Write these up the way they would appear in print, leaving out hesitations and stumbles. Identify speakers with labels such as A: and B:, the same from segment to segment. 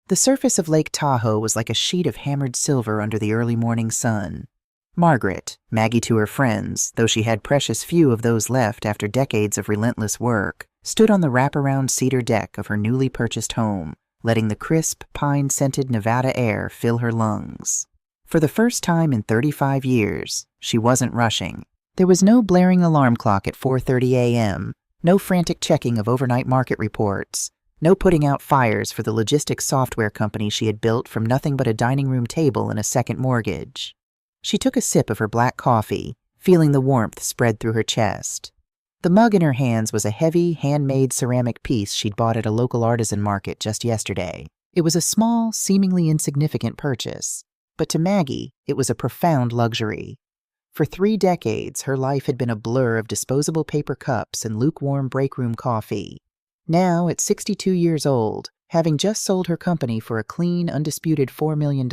A: The surface of Lake Tahoe was like a sheet of hammered silver under the early morning sun. Margaret, Maggie to her friends, though she had precious few of those left after decades of relentless work, stood on the wraparound cedar deck of her newly purchased home, letting the crisp, pine-scented Nevada air fill her lungs. For the first time in 35 years, she wasn't rushing. There was no blaring alarm clock at 4:30 a.m., no frantic checking of overnight market reports, no putting out fires for the logistics software company she had built from nothing but a dining room table and a second mortgage. She took a sip of her black coffee, feeling the warmth spread through her chest. The mug in her hands was a heavy, handmade ceramic piece she'd bought at a local artisan market just yesterday. It was a small, seemingly insignificant purchase, but to Maggie, it was a profound luxury. For 3 decades, her life had been a blur of disposable paper cups and lukewarm break-room coffee. Now, at 62 years old, having just sold her company for a clean, undisputed $4 million,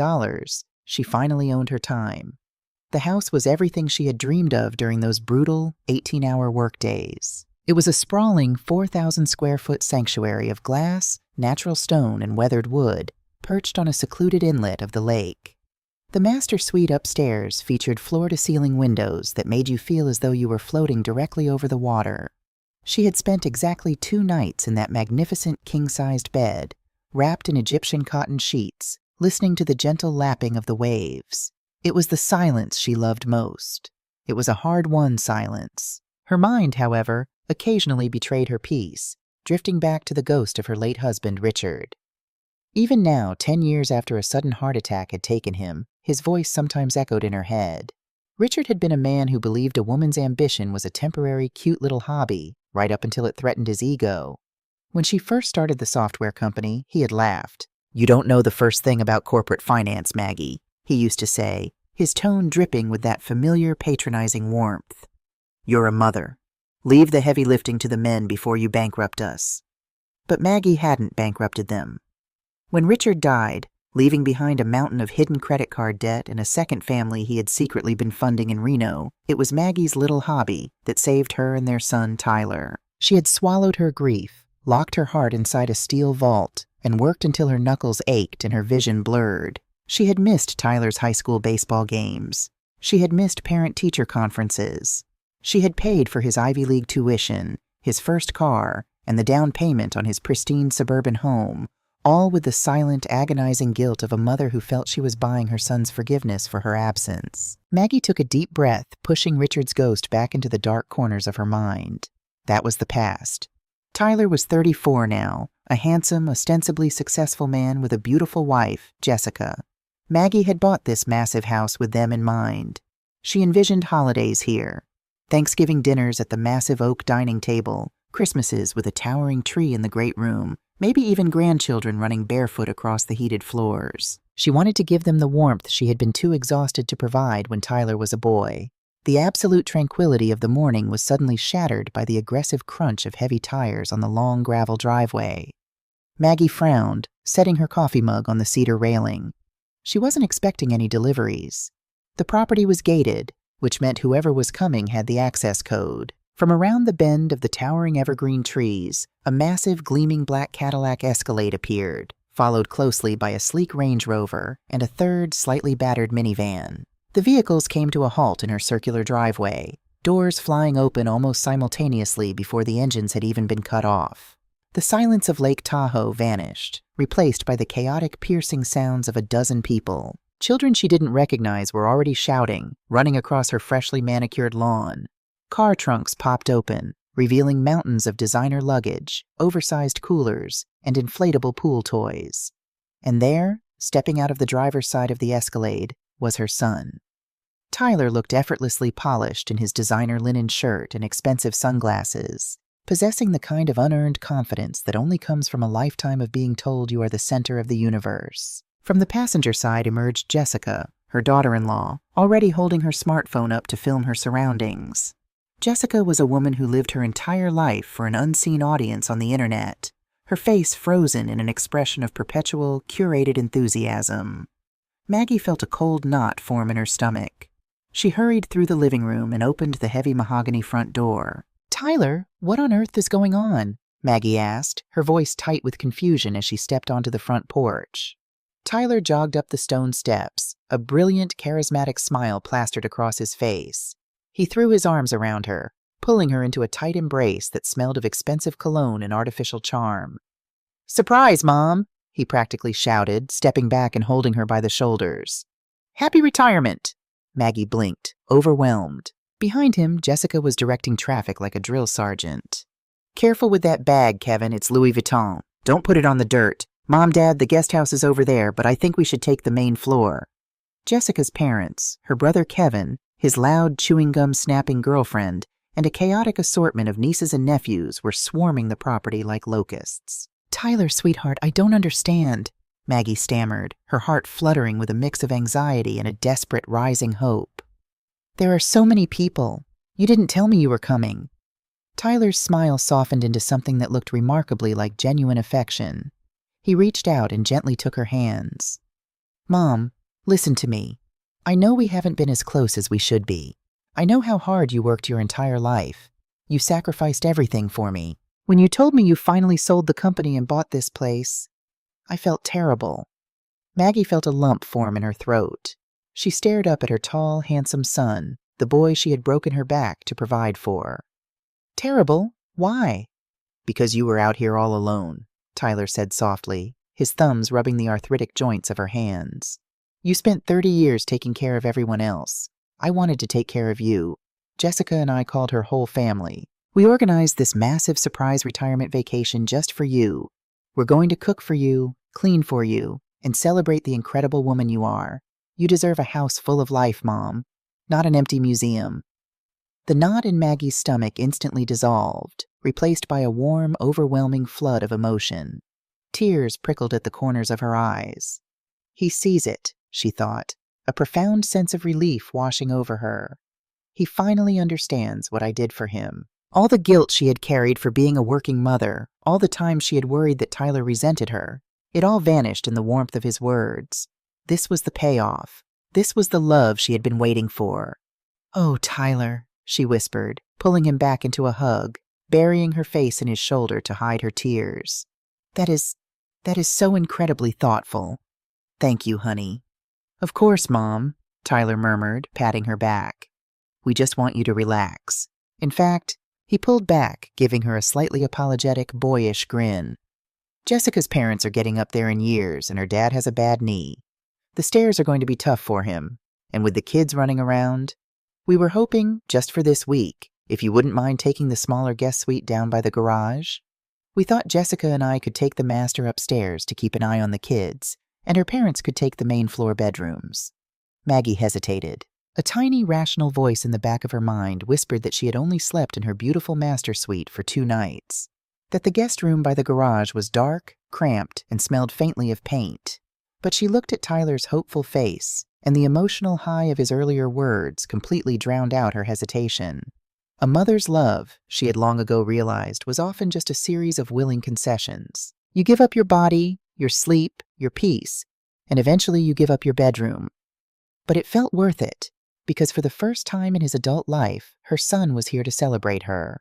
A: she finally owned her time. The house was everything she had dreamed of during those brutal, 18-hour workdays. It was a sprawling 4,000-square-foot sanctuary of glass, natural stone, and weathered wood, perched on a secluded inlet of the lake. The master suite upstairs featured floor-to-ceiling windows that made you feel as though you were floating directly over the water. She had spent exactly 2 nights in that magnificent king-sized bed, wrapped in Egyptian cotton sheets, listening to the gentle lapping of the waves. It was the silence she loved most. It was a hard-won silence. Her mind, however, occasionally betrayed her peace, drifting back to the ghost of her late husband, Richard. Even now, 10 years after a sudden heart attack had taken him, his voice sometimes echoed in her head. Richard had been a man who believed a woman's ambition was a temporary, cute little hobby, right up until it threatened his ego. When she first started the software company, he had laughed. "You don't know the first thing about corporate finance, Maggie," he used to say, his tone dripping with that familiar, patronizing warmth. "You're a mother. Leave the heavy lifting to the men before you bankrupt us." But Maggie hadn't bankrupted them. When Richard died, leaving behind a mountain of hidden credit card debt and a second family he had secretly been funding in Reno, it was Maggie's little hobby that saved her and their son, Tyler. She had swallowed her grief, locked her heart inside a steel vault, and worked until her knuckles ached and her vision blurred. She had missed Tyler's high school baseball games. She had missed parent-teacher conferences. She had paid for his Ivy League tuition, his first car, and the down payment on his pristine suburban home, all with the silent, agonizing guilt of a mother who felt she was buying her son's forgiveness for her absence. Maggie took a deep breath, pushing Richard's ghost back into the dark corners of her mind. That was the past. Tyler was 34 now, a handsome, ostensibly successful man with a beautiful wife, Jessica. Maggie had bought this massive house with them in mind. She envisioned holidays here, Thanksgiving dinners at the massive oak dining table, Christmases with a towering tree in the great room, maybe even grandchildren running barefoot across the heated floors. She wanted to give them the warmth she had been too exhausted to provide when Tyler was a boy. The absolute tranquility of the morning was suddenly shattered by the aggressive crunch of heavy tires on the long gravel driveway. Maggie frowned, setting her coffee mug on the cedar railing. She wasn't expecting any deliveries. The property was gated, which meant whoever was coming had the access code. From around the bend of the towering evergreen trees, a massive gleaming black Cadillac Escalade appeared, followed closely by a sleek Range Rover and a third, slightly battered minivan. The vehicles came to a halt in her circular driveway, doors flying open almost simultaneously before the engines had even been cut off. The silence of Lake Tahoe vanished, replaced by the chaotic, piercing sounds of a dozen people. Children she didn't recognize were already shouting, running across her freshly manicured lawn. Car trunks popped open, revealing mountains of designer luggage, oversized coolers, and inflatable pool toys. And there, stepping out of the driver's side of the Escalade, was her son. Tyler looked effortlessly polished in his designer linen shirt and expensive sunglasses, possessing the kind of unearned confidence that only comes from a lifetime of being told you are the center of the universe. From the passenger side emerged Jessica, her daughter-in-law, already holding her smartphone up to film her surroundings. Jessica was a woman who lived her entire life for an unseen audience on the internet, her face frozen in an expression of perpetual, curated enthusiasm. Maggie felt a cold knot form in her stomach. She hurried through the living room and opened the heavy mahogany front door. "Tyler, what on earth is going on?" Maggie asked, her voice tight with confusion as she stepped onto the front porch. Tyler jogged up the stone steps, a brilliant, charismatic smile plastered across his face. He threw his arms around her, pulling her into a tight embrace that smelled of expensive cologne and artificial charm. "Surprise, Mom!" he practically shouted, stepping back and holding her by the shoulders. "Happy retirement!" Maggie blinked, overwhelmed. Behind him, Jessica was directing traffic like a drill sergeant. "Careful with that bag, Kevin. It's Louis Vuitton. Don't put it on the dirt. Mom, Dad, the guest house is over there, but I think we should take the main floor." Jessica's parents, her brother Kevin, his loud chewing gum snapping girlfriend, and a chaotic assortment of nieces and nephews were swarming the property like locusts. "Tyler, sweetheart, I don't understand," Maggie stammered, her heart fluttering with a mix of anxiety and a desperate rising hope. "There are so many people. You didn't tell me you were coming." Tyler's smile softened into something that looked remarkably like genuine affection. He reached out and gently took her hands. "Mom, listen to me. I know we haven't been as close as we should be. I know how hard you worked your entire life. You sacrificed everything for me. When you told me you finally sold the company and bought this place, I felt terrible." Maggie felt a lump form in her throat. She stared up at her tall, handsome son, the boy she had broken her back to provide for. "Terrible? Why?" "Because you were out here all alone," Tyler said softly, his thumbs rubbing the arthritic joints of her hands. "You spent 30 years taking care of everyone else. I wanted to take care of you. Jessica and I called her whole family. We organized this massive surprise retirement vacation just for you. We're going to cook for you, clean for you, and celebrate the incredible woman you are. You deserve a house full of life, Mom, not an empty museum." The knot in Maggie's stomach instantly dissolved, replaced by a warm, overwhelming flood of emotion. Tears prickled at the corners of her eyes. "He sees it," she thought, a profound sense of relief washing over her. "He finally understands what I did for him." All the guilt she had carried for being a working mother, all the time she had worried that Tyler resented her, it all vanished in the warmth of his words. This was the payoff. This was the love she had been waiting for. "Oh, Tyler," she whispered, pulling him back into a hug, burying her face in his shoulder to hide her tears. That is so incredibly thoughtful. Thank you, honey." "Of course, Mom," Tyler murmured, patting her back. "We just want you to relax." In fact, he pulled back, giving her a slightly apologetic, boyish grin. "Jessica's parents are getting up there in years, and her dad has a bad knee. The stairs are going to be tough for him, and with the kids running around, we were hoping, just for this week, if you wouldn't mind taking the smaller guest suite down by the garage. We thought Jessica and I could take the master upstairs to keep an eye on the kids, and her parents could take the main floor bedrooms." Maggie hesitated. A tiny, rational voice in the back of her mind whispered that she had only slept in her beautiful master suite for 2 nights, that the guest room by the garage was dark, cramped, and smelled faintly of paint. But she looked at Tyler's hopeful face, and the emotional high of his earlier words completely drowned out her hesitation. A mother's love, she had long ago realized, was often just a series of willing concessions. You give up your body, your sleep, your peace, and eventually you give up your bedroom. But it felt worth it, because for the first time in his adult life, her son was here to celebrate her.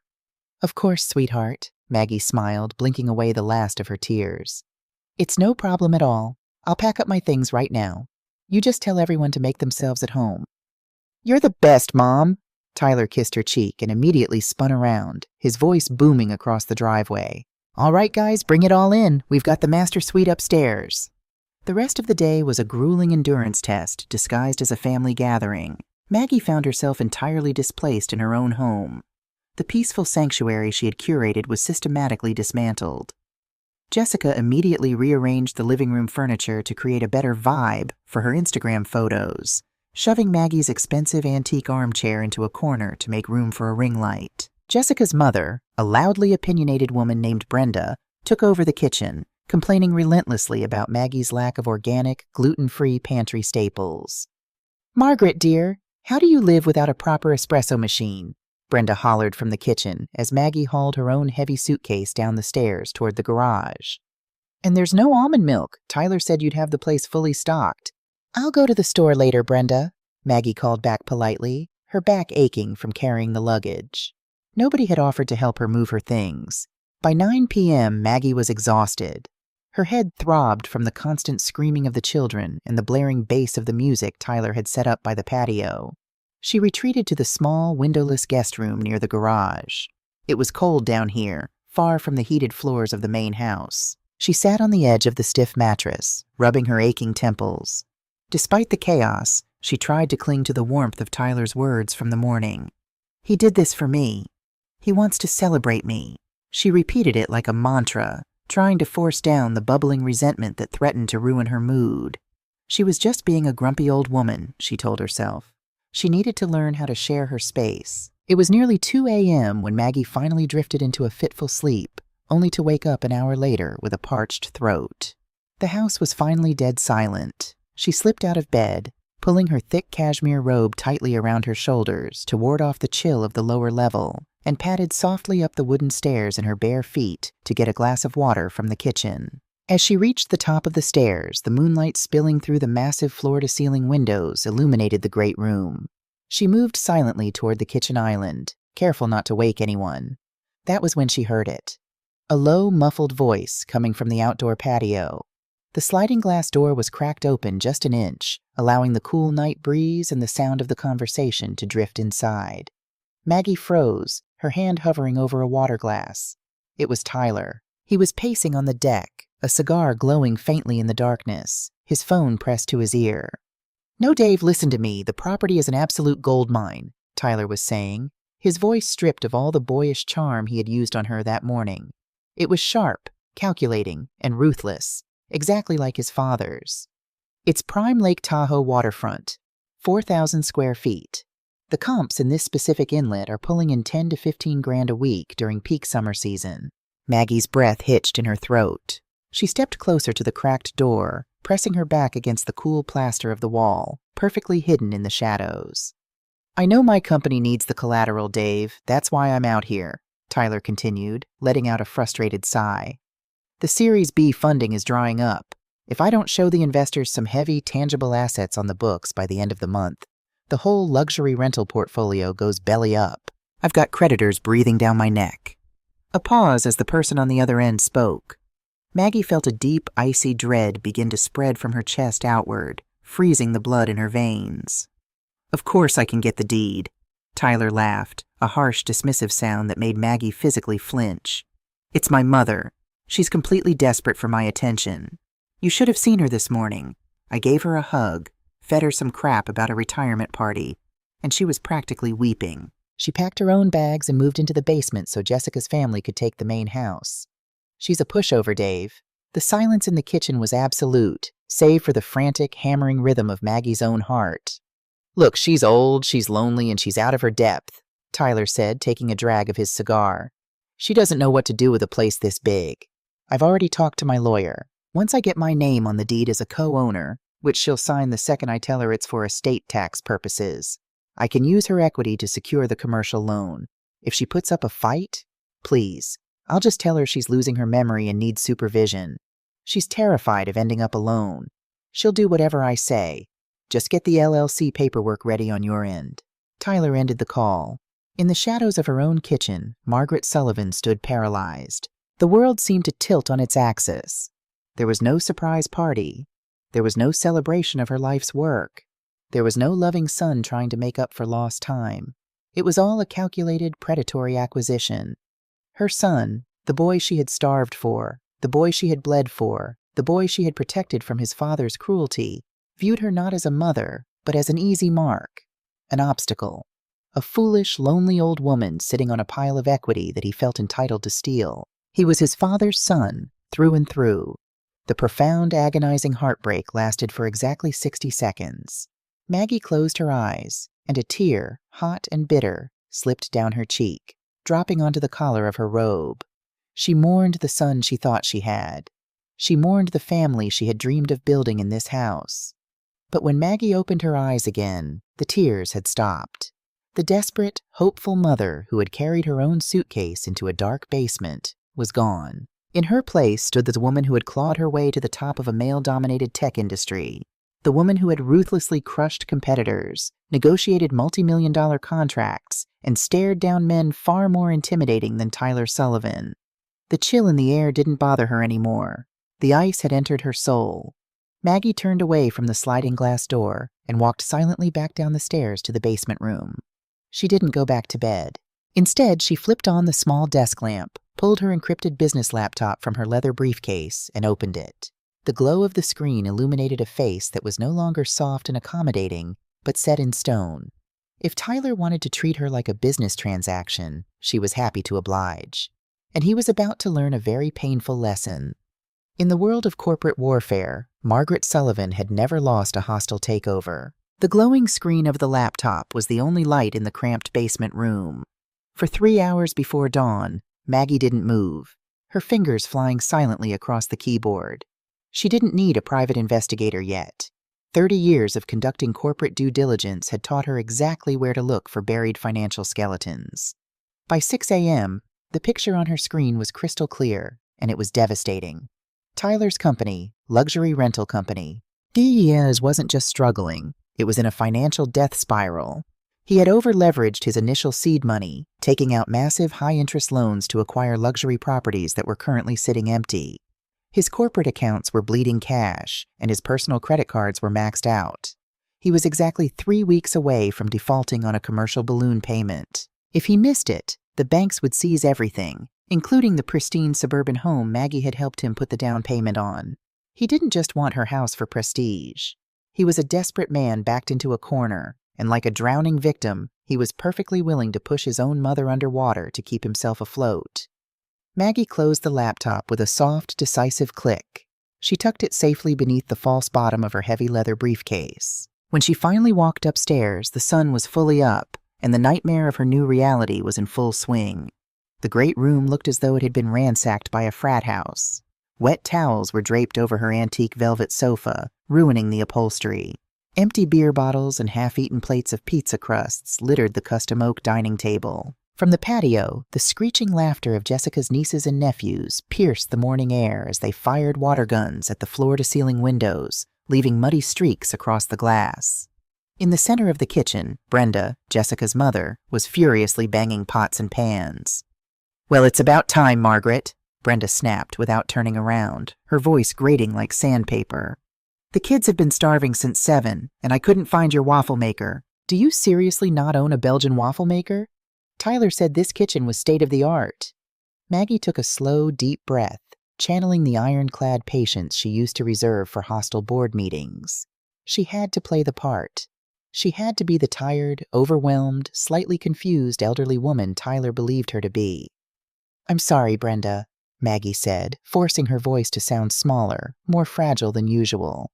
A: "Of course, sweetheart," Maggie smiled, blinking away the last of her tears. "It's no problem at all. I'll pack up my things right now. You just tell everyone to make themselves at home." "You're the best, Mom!" Tyler kissed her cheek and immediately spun around, his voice booming across the driveway. "All right, guys, bring it all in. We've got the master suite upstairs." The rest of the day was a grueling endurance test disguised as a family gathering. Maggie found herself entirely displaced in her own home. The peaceful sanctuary she had curated was systematically dismantled. Jessica immediately rearranged the living room furniture to create a better vibe for her Instagram photos, shoving Maggie's expensive antique armchair into a corner to make room for a ring light. Jessica's mother, a loudly opinionated woman named Brenda, took over the kitchen, complaining relentlessly about Maggie's lack of organic, gluten-free pantry staples. "Margaret, dear, how do you live without a proper espresso machine?" Brenda hollered from the kitchen as Maggie hauled her own heavy suitcase down the stairs toward the garage. "And there's no almond milk. Tyler said you'd have the place fully stocked." "I'll go to the store later, Brenda," Maggie called back politely, her back aching from carrying the luggage. Nobody had offered to help her move her things. By 9 p.m., Maggie was exhausted. Her head throbbed from the constant screaming of the children and the blaring bass of the music Tyler had set up by the patio. She retreated to the small, windowless guest room near the garage. It was cold down here, far from the heated floors of the main house. She sat on the edge of the stiff mattress, rubbing her aching temples. Despite the chaos, she tried to cling to the warmth of Tyler's words from the morning. "He did this for me. He wants to celebrate me." She repeated it like a mantra, trying to force down the bubbling resentment that threatened to ruin her mood. She was just being a grumpy old woman, she told herself. She needed to learn how to share her space. It was nearly 2 a.m. when Maggie finally drifted into a fitful sleep, only to wake up an hour later with a parched throat. The house was finally dead silent. She slipped out of bed, pulling her thick cashmere robe tightly around her shoulders to ward off the chill of the lower level, and padded softly up the wooden stairs in her bare feet to get a glass of water from the kitchen. As she reached the top of the stairs, the moonlight spilling through the massive floor-to-ceiling windows illuminated the great room. She moved silently toward the kitchen island, careful not to wake anyone. That was when she heard it. A low, muffled voice coming from the outdoor patio. The sliding glass door was cracked open just an inch, allowing the cool night breeze and the sound of the conversation to drift inside. Maggie froze, her hand hovering over a water glass. It was Tyler. He was pacing on the deck, a cigar glowing faintly in the darkness, his phone pressed to his ear. "No, Dave, listen to me. The property is an absolute gold mine," Tyler was saying, his voice stripped of all the boyish charm he had used on her that morning. It was sharp, calculating, and ruthless, exactly like his father's. It's prime Lake Tahoe waterfront, 4,000 square feet. The comps in this specific inlet are pulling in 10 to 15 grand a week during peak summer season. Maggie's breath hitched in her throat. She stepped closer to the cracked door, pressing her back against the cool plaster of the wall, perfectly hidden in the shadows. "I know my company needs the collateral, Dave. That's why I'm out here," Tyler continued, letting out a frustrated sigh. "The Series B funding is drying up. If I don't show the investors some heavy, tangible assets on the books by the end of the month, the whole luxury rental portfolio goes belly up. I've got creditors breathing down my neck." A pause as the person on the other end spoke. Maggie felt a deep, icy dread begin to spread from her chest outward, freezing the blood in her veins. "Of course I can get the deed," Tyler laughed, a harsh, dismissive sound that made Maggie physically flinch. "It's my mother. She's completely desperate for my attention. You should have seen her this morning. I gave her a hug, fed her some crap about a retirement party, and she was practically weeping. She packed her own bags and moved into the basement so Jessica's family could take the main house. She's a pushover, Dave." The silence in the kitchen was absolute, save for the frantic, hammering rhythm of Maggie's own heart. "Look, she's old, she's lonely, and she's out of her depth," Tyler said, taking a drag of his cigar. "She doesn't know what to do with a place this big. I've already talked to my lawyer. Once I get my name on the deed as a co-owner, which she'll sign the second I tell her it's for estate tax purposes, I can use her equity to secure the commercial loan. If she puts up a fight, please, I'll just tell her she's losing her memory and needs supervision. She's terrified of ending up alone. She'll do whatever I say. Just get the LLC paperwork ready on your end." Tyler ended the call. In the shadows of her own kitchen, Margaret Sullivan stood paralyzed. The world seemed to tilt on its axis. There was no surprise party. There was no celebration of her life's work. There was no loving son trying to make up for lost time. It was all a calculated, predatory acquisition. Her son, the boy she had starved for, the boy she had bled for, the boy she had protected from his father's cruelty, viewed her not as a mother, but as an easy mark, an obstacle, a foolish, lonely old woman sitting on a pile of equity that he felt entitled to steal. He was his father's son, through and through. The profound, agonizing heartbreak lasted for exactly 60 seconds. Maggie closed her eyes, and a tear, hot and bitter, slipped down her cheek, dropping onto the collar of her robe. She mourned the son she thought she had. She mourned the family she had dreamed of building in this house. But when Maggie opened her eyes again, the tears had stopped. The desperate, hopeful mother who had carried her own suitcase into a dark basement was gone. In her place stood the woman who had clawed her way to the top of a male-dominated tech industry, the woman who had ruthlessly crushed competitors, negotiated multi-million-dollar contracts, and stared down men far more intimidating than Tyler Sullivan. The chill in the air didn't bother her anymore. The ice had entered her soul. Maggie turned away from the sliding glass door and walked silently back down the stairs to the basement room. She didn't go back to bed. Instead, she flipped on the small desk lamp, pulled her encrypted business laptop from her leather briefcase, and opened it. The glow of the screen illuminated a face that was no longer soft and accommodating, but set in stone. If Tyler wanted to treat her like a business transaction, she was happy to oblige. And he was about to learn a very painful lesson. In the world of corporate warfare, Margaret Sullivan had never lost a hostile takeover. The glowing screen of the laptop was the only light in the cramped basement room. For 3 hours before dawn, Maggie didn't move, her fingers flying silently across the keyboard. She didn't need a private investigator yet. 30 years of conducting corporate due diligence had taught her exactly where to look for buried financial skeletons. By 6 a.m., the picture on her screen was crystal clear, and it was devastating. Tyler's company, luxury rental company, DES wasn't just struggling, it was in a financial death spiral. He had over-leveraged his initial seed money, taking out massive high-interest loans to acquire luxury properties that were currently sitting empty. His corporate accounts were bleeding cash, and his personal credit cards were maxed out. He was exactly 3 weeks away from defaulting on a commercial balloon payment. If he missed it, the banks would seize everything, including the pristine suburban home Maggie had helped him put the down payment on. He didn't just want her house for prestige. He was a desperate man backed into a corner, and like a drowning victim, he was perfectly willing to push his own mother underwater to keep himself afloat. Maggie closed the laptop with a soft, decisive click. She tucked it safely beneath the false bottom of her heavy leather briefcase. When she finally walked upstairs, the sun was fully up, and the nightmare of her new reality was in full swing. The great room looked as though it had been ransacked by a frat house. Wet towels were draped over her antique velvet sofa, ruining the upholstery. Empty beer bottles and half-eaten plates of pizza crusts littered the custom oak dining table. From the patio, the screeching laughter of Jessica's nieces and nephews pierced the morning air as they fired water guns at the floor-to-ceiling windows, leaving muddy streaks across the glass. In the center of the kitchen, Brenda, Jessica's mother, was furiously banging pots and pans. "Well, it's about time, Margaret," Brenda snapped without turning around, her voice grating like sandpaper. "The kids have been starving since 7, and I couldn't find your waffle maker. Do you seriously not own a Belgian waffle maker? Tyler said this kitchen was state-of-the-art." Maggie took a slow, deep breath, channeling the ironclad patience she used to reserve for hostile board meetings. She had to play the part. She had to be the tired, overwhelmed, slightly confused elderly woman Tyler believed her to be. "I'm sorry, Brenda," Maggie said, forcing her voice to sound smaller, more fragile than usual.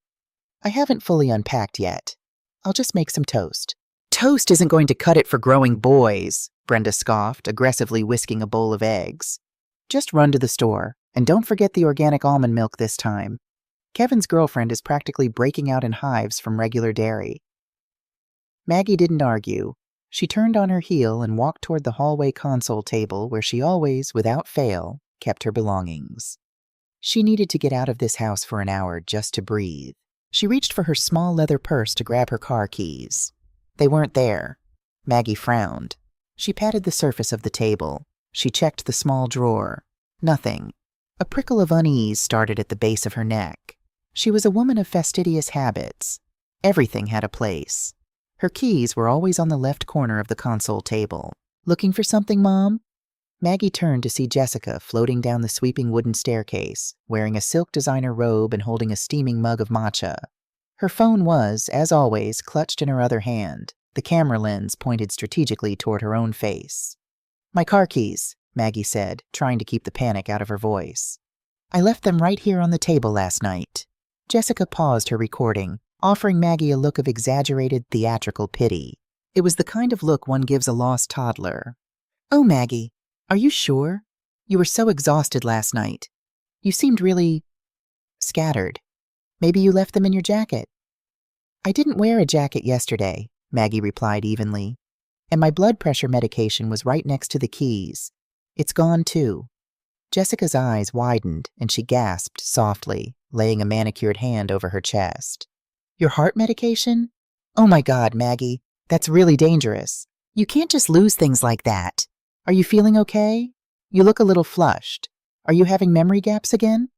A: "I haven't fully unpacked yet. I'll just make some toast." "Toast isn't going to cut it for growing boys," Brenda scoffed, aggressively whisking a bowl of eggs. "Just run to the store, and don't forget the organic almond milk this time. Kevin's girlfriend is practically breaking out in hives from regular dairy." Maggie didn't argue. She turned on her heel and walked toward the hallway console table where she always, without fail, kept her belongings. She needed to get out of this house for an hour just to breathe. She reached for her small leather purse to grab her car keys. They weren't there. Maggie frowned. She patted the surface of the table. She checked the small drawer. Nothing. A prickle of unease started at the base of her neck. She was a woman of fastidious habits. Everything had a place. Her keys were always on the left corner of the console table. "Looking for something, Mom?" Maggie turned to see Jessica floating down the sweeping wooden staircase, wearing a silk designer robe and holding a steaming mug of matcha. Her phone was, as always, clutched in her other hand, the camera lens pointed strategically toward her own face. "My car keys," Maggie said, trying to keep the panic out of her voice. "I left them right here on the table last night." Jessica paused her recording, offering Maggie a look of exaggerated, theatrical pity. It was the kind of look one gives a lost toddler. "Oh, Maggie, are you sure? You were so exhausted last night. You seemed really scattered. Maybe you left them in your jacket." "I didn't wear a jacket yesterday," Maggie replied evenly. "And my blood pressure medication was right next to the keys. It's gone too." Jessica's eyes widened and she gasped softly, laying a manicured hand over her chest. "Your heart medication? Oh my God, Maggie, that's really dangerous. You can't just lose things like that. Are you feeling okay? You look a little flushed. Are you having memory gaps again?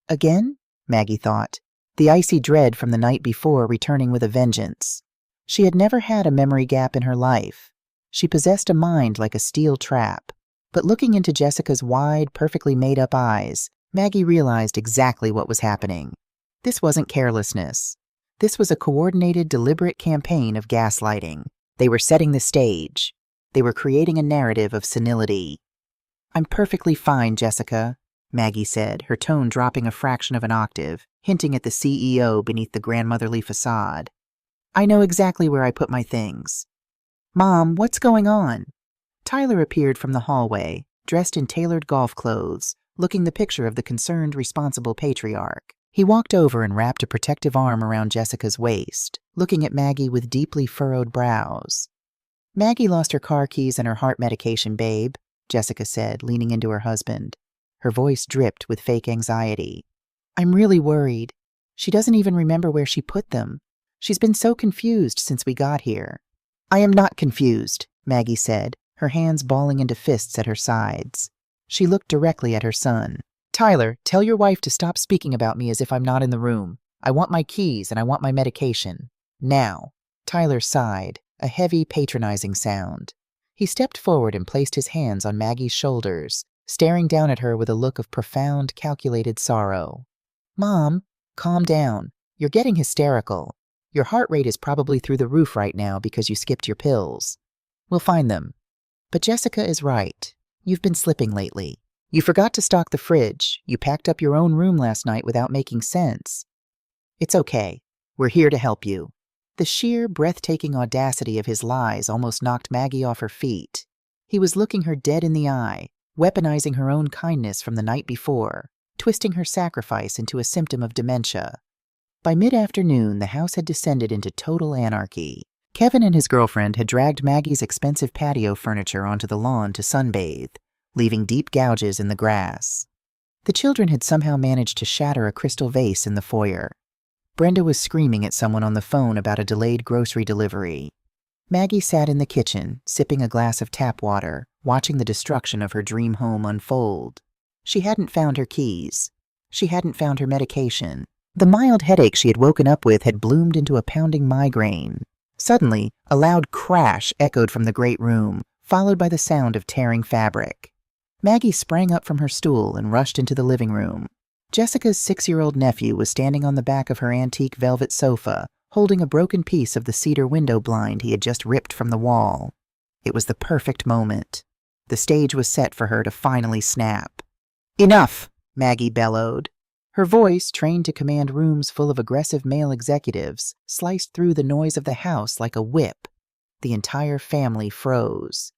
A: Again? Maggie thought, the icy dread from the night before returning with a vengeance. She had never had a memory gap in her life. She possessed a mind like a steel trap. But looking into Jessica's wide, perfectly made-up eyes, Maggie realized exactly what was happening. This wasn't carelessness. This was a coordinated, deliberate campaign of gaslighting. They were setting the stage. They were creating a narrative of senility. I'm perfectly fine, Jessica, Maggie said, her tone dropping a fraction of an octave, hinting at the CEO beneath the grandmotherly facade. I know exactly where I put my things. Mom, what's going on? Tyler appeared from the hallway, dressed in tailored golf clothes, looking the picture of the concerned, responsible patriarch. He walked over and wrapped a protective arm around Jessica's waist, looking at Maggie with deeply furrowed brows. Maggie lost her car keys and her heart medication, babe, Jessica said, leaning into her husband. Her voice dripped with fake anxiety. I'm really worried. She doesn't even remember where she put them. She's been so confused since we got here. I am not confused, Maggie said, her hands balling into fists at her sides. She looked directly at her son. Tyler, tell your wife to stop speaking about me as if I'm not in the room. I want my keys and I want my medication. Now. Tyler sighed, a heavy, patronizing sound. He stepped forward and placed his hands on Maggie's shoulders, staring down at her with a look of profound, calculated sorrow. Mom, calm down. You're getting hysterical. Your heart rate is probably through the roof right now because you skipped your pills. We'll find them. But Jessica is right. You've been slipping lately. You forgot to stock the fridge. You packed up your own room last night without making sense. It's okay. We're here to help you. The sheer, breathtaking audacity of his lies almost knocked Maggie off her feet. He was looking her dead in the eye, weaponizing her own kindness from the night before, twisting her sacrifice into a symptom of dementia. By mid-afternoon, the house had descended into total anarchy. Kevin and his girlfriend had dragged Maggie's expensive patio furniture onto the lawn to sunbathe, leaving deep gouges in the grass. The children had somehow managed to shatter a crystal vase in the foyer. Brenda was screaming at someone on the phone about a delayed grocery delivery. Maggie sat in the kitchen, sipping a glass of tap water, watching the destruction of her dream home unfold. She hadn't found her keys. She hadn't found her medication. The mild headache she had woken up with had bloomed into a pounding migraine. Suddenly, a loud crash echoed from the great room, followed by the sound of tearing fabric. Maggie sprang up from her stool and rushed into the living room. Jessica's 6-year-old nephew was standing on the back of her antique velvet sofa, holding a broken piece of the cedar window blind he had just ripped from the wall. It was the perfect moment. The stage was set for her to finally snap. Enough, Maggie bellowed. Her voice, trained to command rooms full of aggressive male executives, sliced through the noise of the house like a whip. The entire family froze.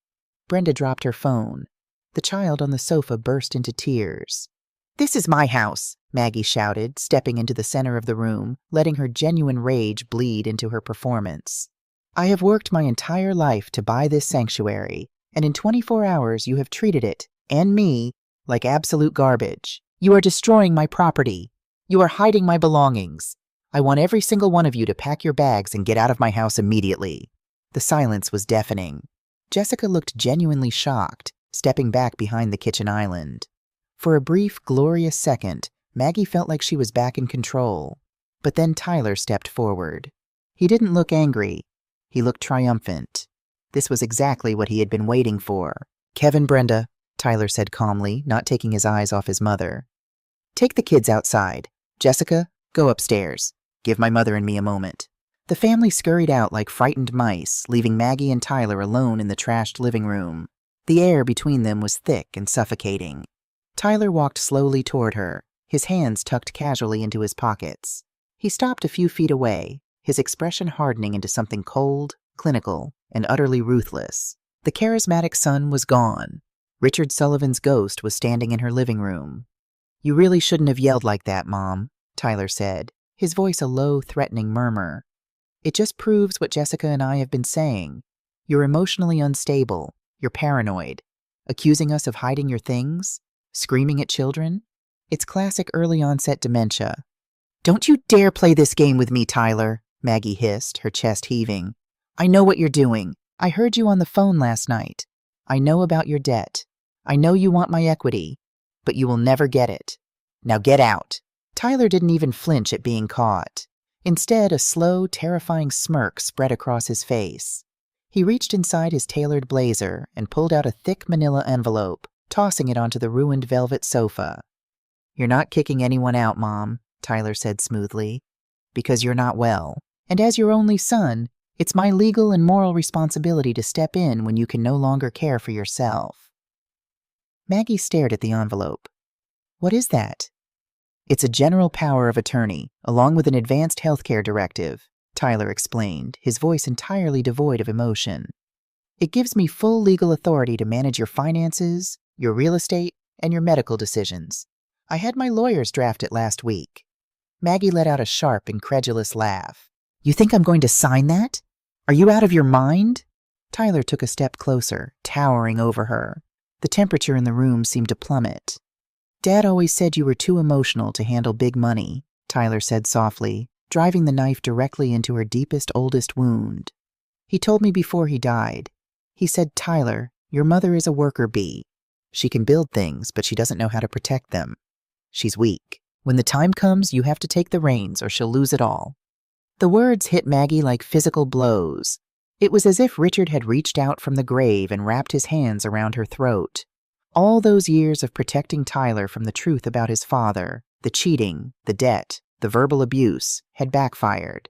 A: Brenda dropped her phone. The child on the sofa burst into tears. This is my house, Maggie shouted, stepping into the center of the room, letting her genuine rage bleed into her performance. I have worked my entire life to buy this sanctuary, and in 24 hours you have treated it, and me, like absolute garbage. You are destroying my property. You are hiding my belongings. I want every single one of you to pack your bags and get out of my house immediately. The silence was deafening. Jessica looked genuinely shocked, stepping back behind the kitchen island. For a brief, glorious second, Maggie felt like she was back in control. But then Tyler stepped forward. He didn't look angry. He looked triumphant. This was exactly what he had been waiting for. Kevin, Brenda, Tyler said calmly, not taking his eyes off his mother. Take the kids outside. Jessica, go upstairs. Give my mother and me a moment. The family scurried out like frightened mice, leaving Maggie and Tyler alone in the trashed living room. The air between them was thick and suffocating. Tyler walked slowly toward her, his hands tucked casually into his pockets. He stopped a few feet away, his expression hardening into something cold, clinical, and utterly ruthless. The charismatic son was gone. Richard Sullivan's ghost was standing in her living room. You really shouldn't have yelled like that, Mom, Tyler said, his voice a low, threatening murmur. It just proves what Jessica and I have been saying. You're emotionally unstable. You're paranoid. Accusing us of hiding your things? Screaming at children? It's classic early-onset dementia. Don't you dare play this game with me, Tyler, Maggie hissed, her chest heaving. I know what you're doing. I heard you on the phone last night. I know about your debt. I know you want my equity. but you will never get it. Now get out." Tyler didn't even flinch at being caught. Instead, a slow, terrifying smirk spread across his face. He reached inside his tailored blazer and pulled out a thick manila envelope, tossing it onto the ruined velvet sofa. "You're not kicking anyone out, Mom," Tyler said smoothly, "because you're not well. And as your only son, it's my legal and moral responsibility to step in when you can no longer care for yourself." Maggie stared at the envelope. "What is that?" "It's a general power of attorney, along with an advanced healthcare directive," Tyler explained, his voice entirely devoid of emotion. "It gives me full legal authority to manage your finances, your real estate, and your medical decisions. I had my lawyers draft it last week." Maggie let out a sharp, incredulous laugh. "You think I'm going to sign that? Are you out of your mind?" Tyler took a step closer, towering over her. The temperature in the room seemed to plummet. "Dad always said you were too emotional to handle big money," Tyler said softly, driving the knife directly into her deepest, oldest wound. "He told me before he died. He said, 'Tyler, your mother is a worker bee. She can build things, but she doesn't know how to protect them. She's weak. When the time comes, you have to take the reins or she'll lose it all.'" The words hit Maggie like physical blows. It was as if Richard had reached out from the grave and wrapped his hands around her throat. All those years of protecting Tyler from the truth about his father, the cheating, the debt, the verbal abuse, had backfired.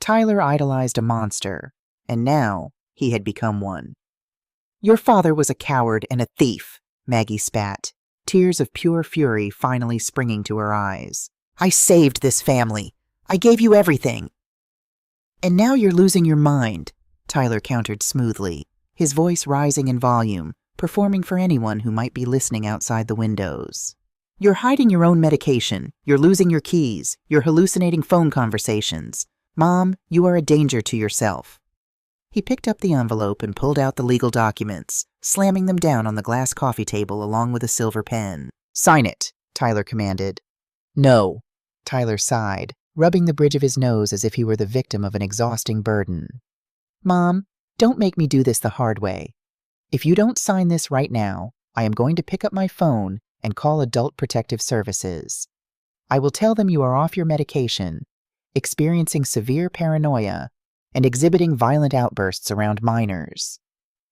A: Tyler idolized a monster, and now he had become one. "Your father was a coward and a thief," Maggie spat, tears of pure fury finally springing to her eyes. "I saved this family. I gave you everything." "And now you're losing your mind," Tyler countered smoothly, his voice rising in volume, performing for anyone who might be listening outside the windows. "You're hiding your own medication. You're losing your keys. You're hallucinating phone conversations. Mom, you are a danger to yourself." He picked up the envelope and pulled out the legal documents, slamming them down on the glass coffee table along with a silver pen. "Sign it," Tyler commanded. "No," Tyler sighed, rubbing the bridge of his nose as if he were the victim of an exhausting burden. "Mom, don't make me do this the hard way. If you don't sign this right now, I am going to pick up my phone and call Adult Protective Services. I will tell them you are off your medication, experiencing severe paranoia, and exhibiting violent outbursts around minors."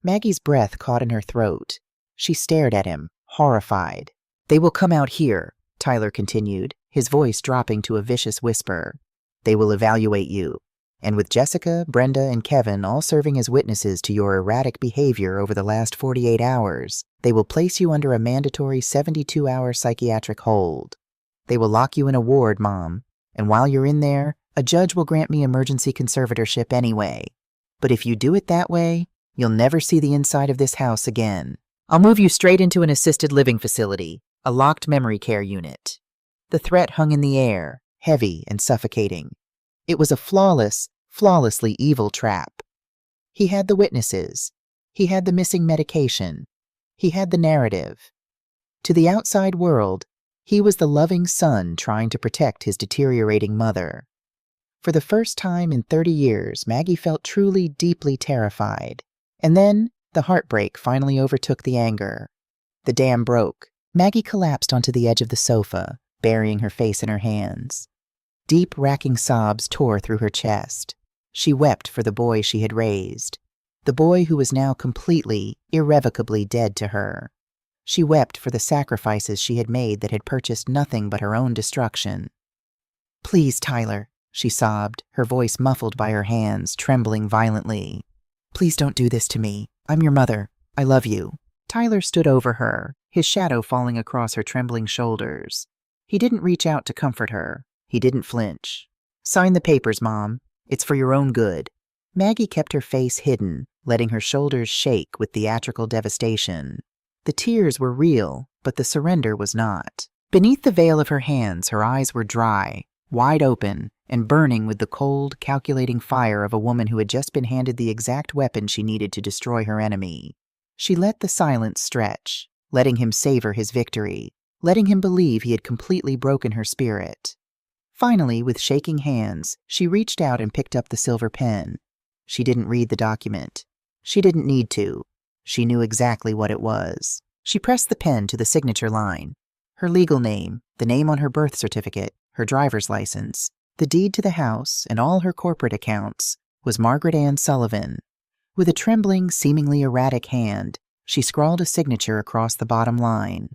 A: Maggie's breath caught in her throat. She stared at him, horrified. "They will come out here," Tyler continued, his voice dropping to a vicious whisper. "They will evaluate you. And with Jessica, Brenda, and Kevin all serving as witnesses to your erratic behavior over the last 48 hours, they will place you under a mandatory 72-hour psychiatric hold. They will lock you in a ward, Mom, and while you're in there, a judge will grant me emergency conservatorship anyway. But if you do it that way, you'll never see the inside of this house again. I'll move you straight into an assisted living facility, a locked memory care unit." The threat hung in the air, heavy and suffocating. It was a flawlessly evil trap. He had the witnesses. He had the missing medication. He had the narrative. To the outside world, he was the loving son trying to protect his deteriorating mother. For the first time in 30 years, Maggie felt truly, deeply terrified. And then, the heartbreak finally overtook the anger. The dam broke. Maggie collapsed onto the edge of the sofa, burying her face in her hands. Deep, racking sobs tore through her chest. She wept for the boy she had raised, the boy who was now completely, irrevocably dead to her. She wept for the sacrifices she had made that had purchased nothing but her own destruction. "Please, Tyler," she sobbed, her voice muffled by her hands, trembling violently. "Please don't do this to me. I'm your mother. I love you." Tyler stood over her, his shadow falling across her trembling shoulders. He didn't reach out to comfort her. He didn't flinch. "Sign the papers, Mom. It's for your own good." Maggie kept her face hidden, letting her shoulders shake with theatrical devastation. The tears were real, but the surrender was not. Beneath the veil of her hands, her eyes were dry, wide open, and burning with the cold, calculating fire of a woman who had just been handed the exact weapon she needed to destroy her enemy. She let the silence stretch, letting him savor his victory, letting him believe he had completely broken her spirit. Finally, with shaking hands, she reached out and picked up the silver pen. She didn't read the document. She didn't need to. She knew exactly what it was. She pressed the pen to the signature line. Her legal name, the name on her birth certificate, her driver's license, the deed to the house, and all her corporate accounts, was Margaret Ann Sullivan. With a trembling, seemingly erratic hand, she scrawled a signature across the bottom line.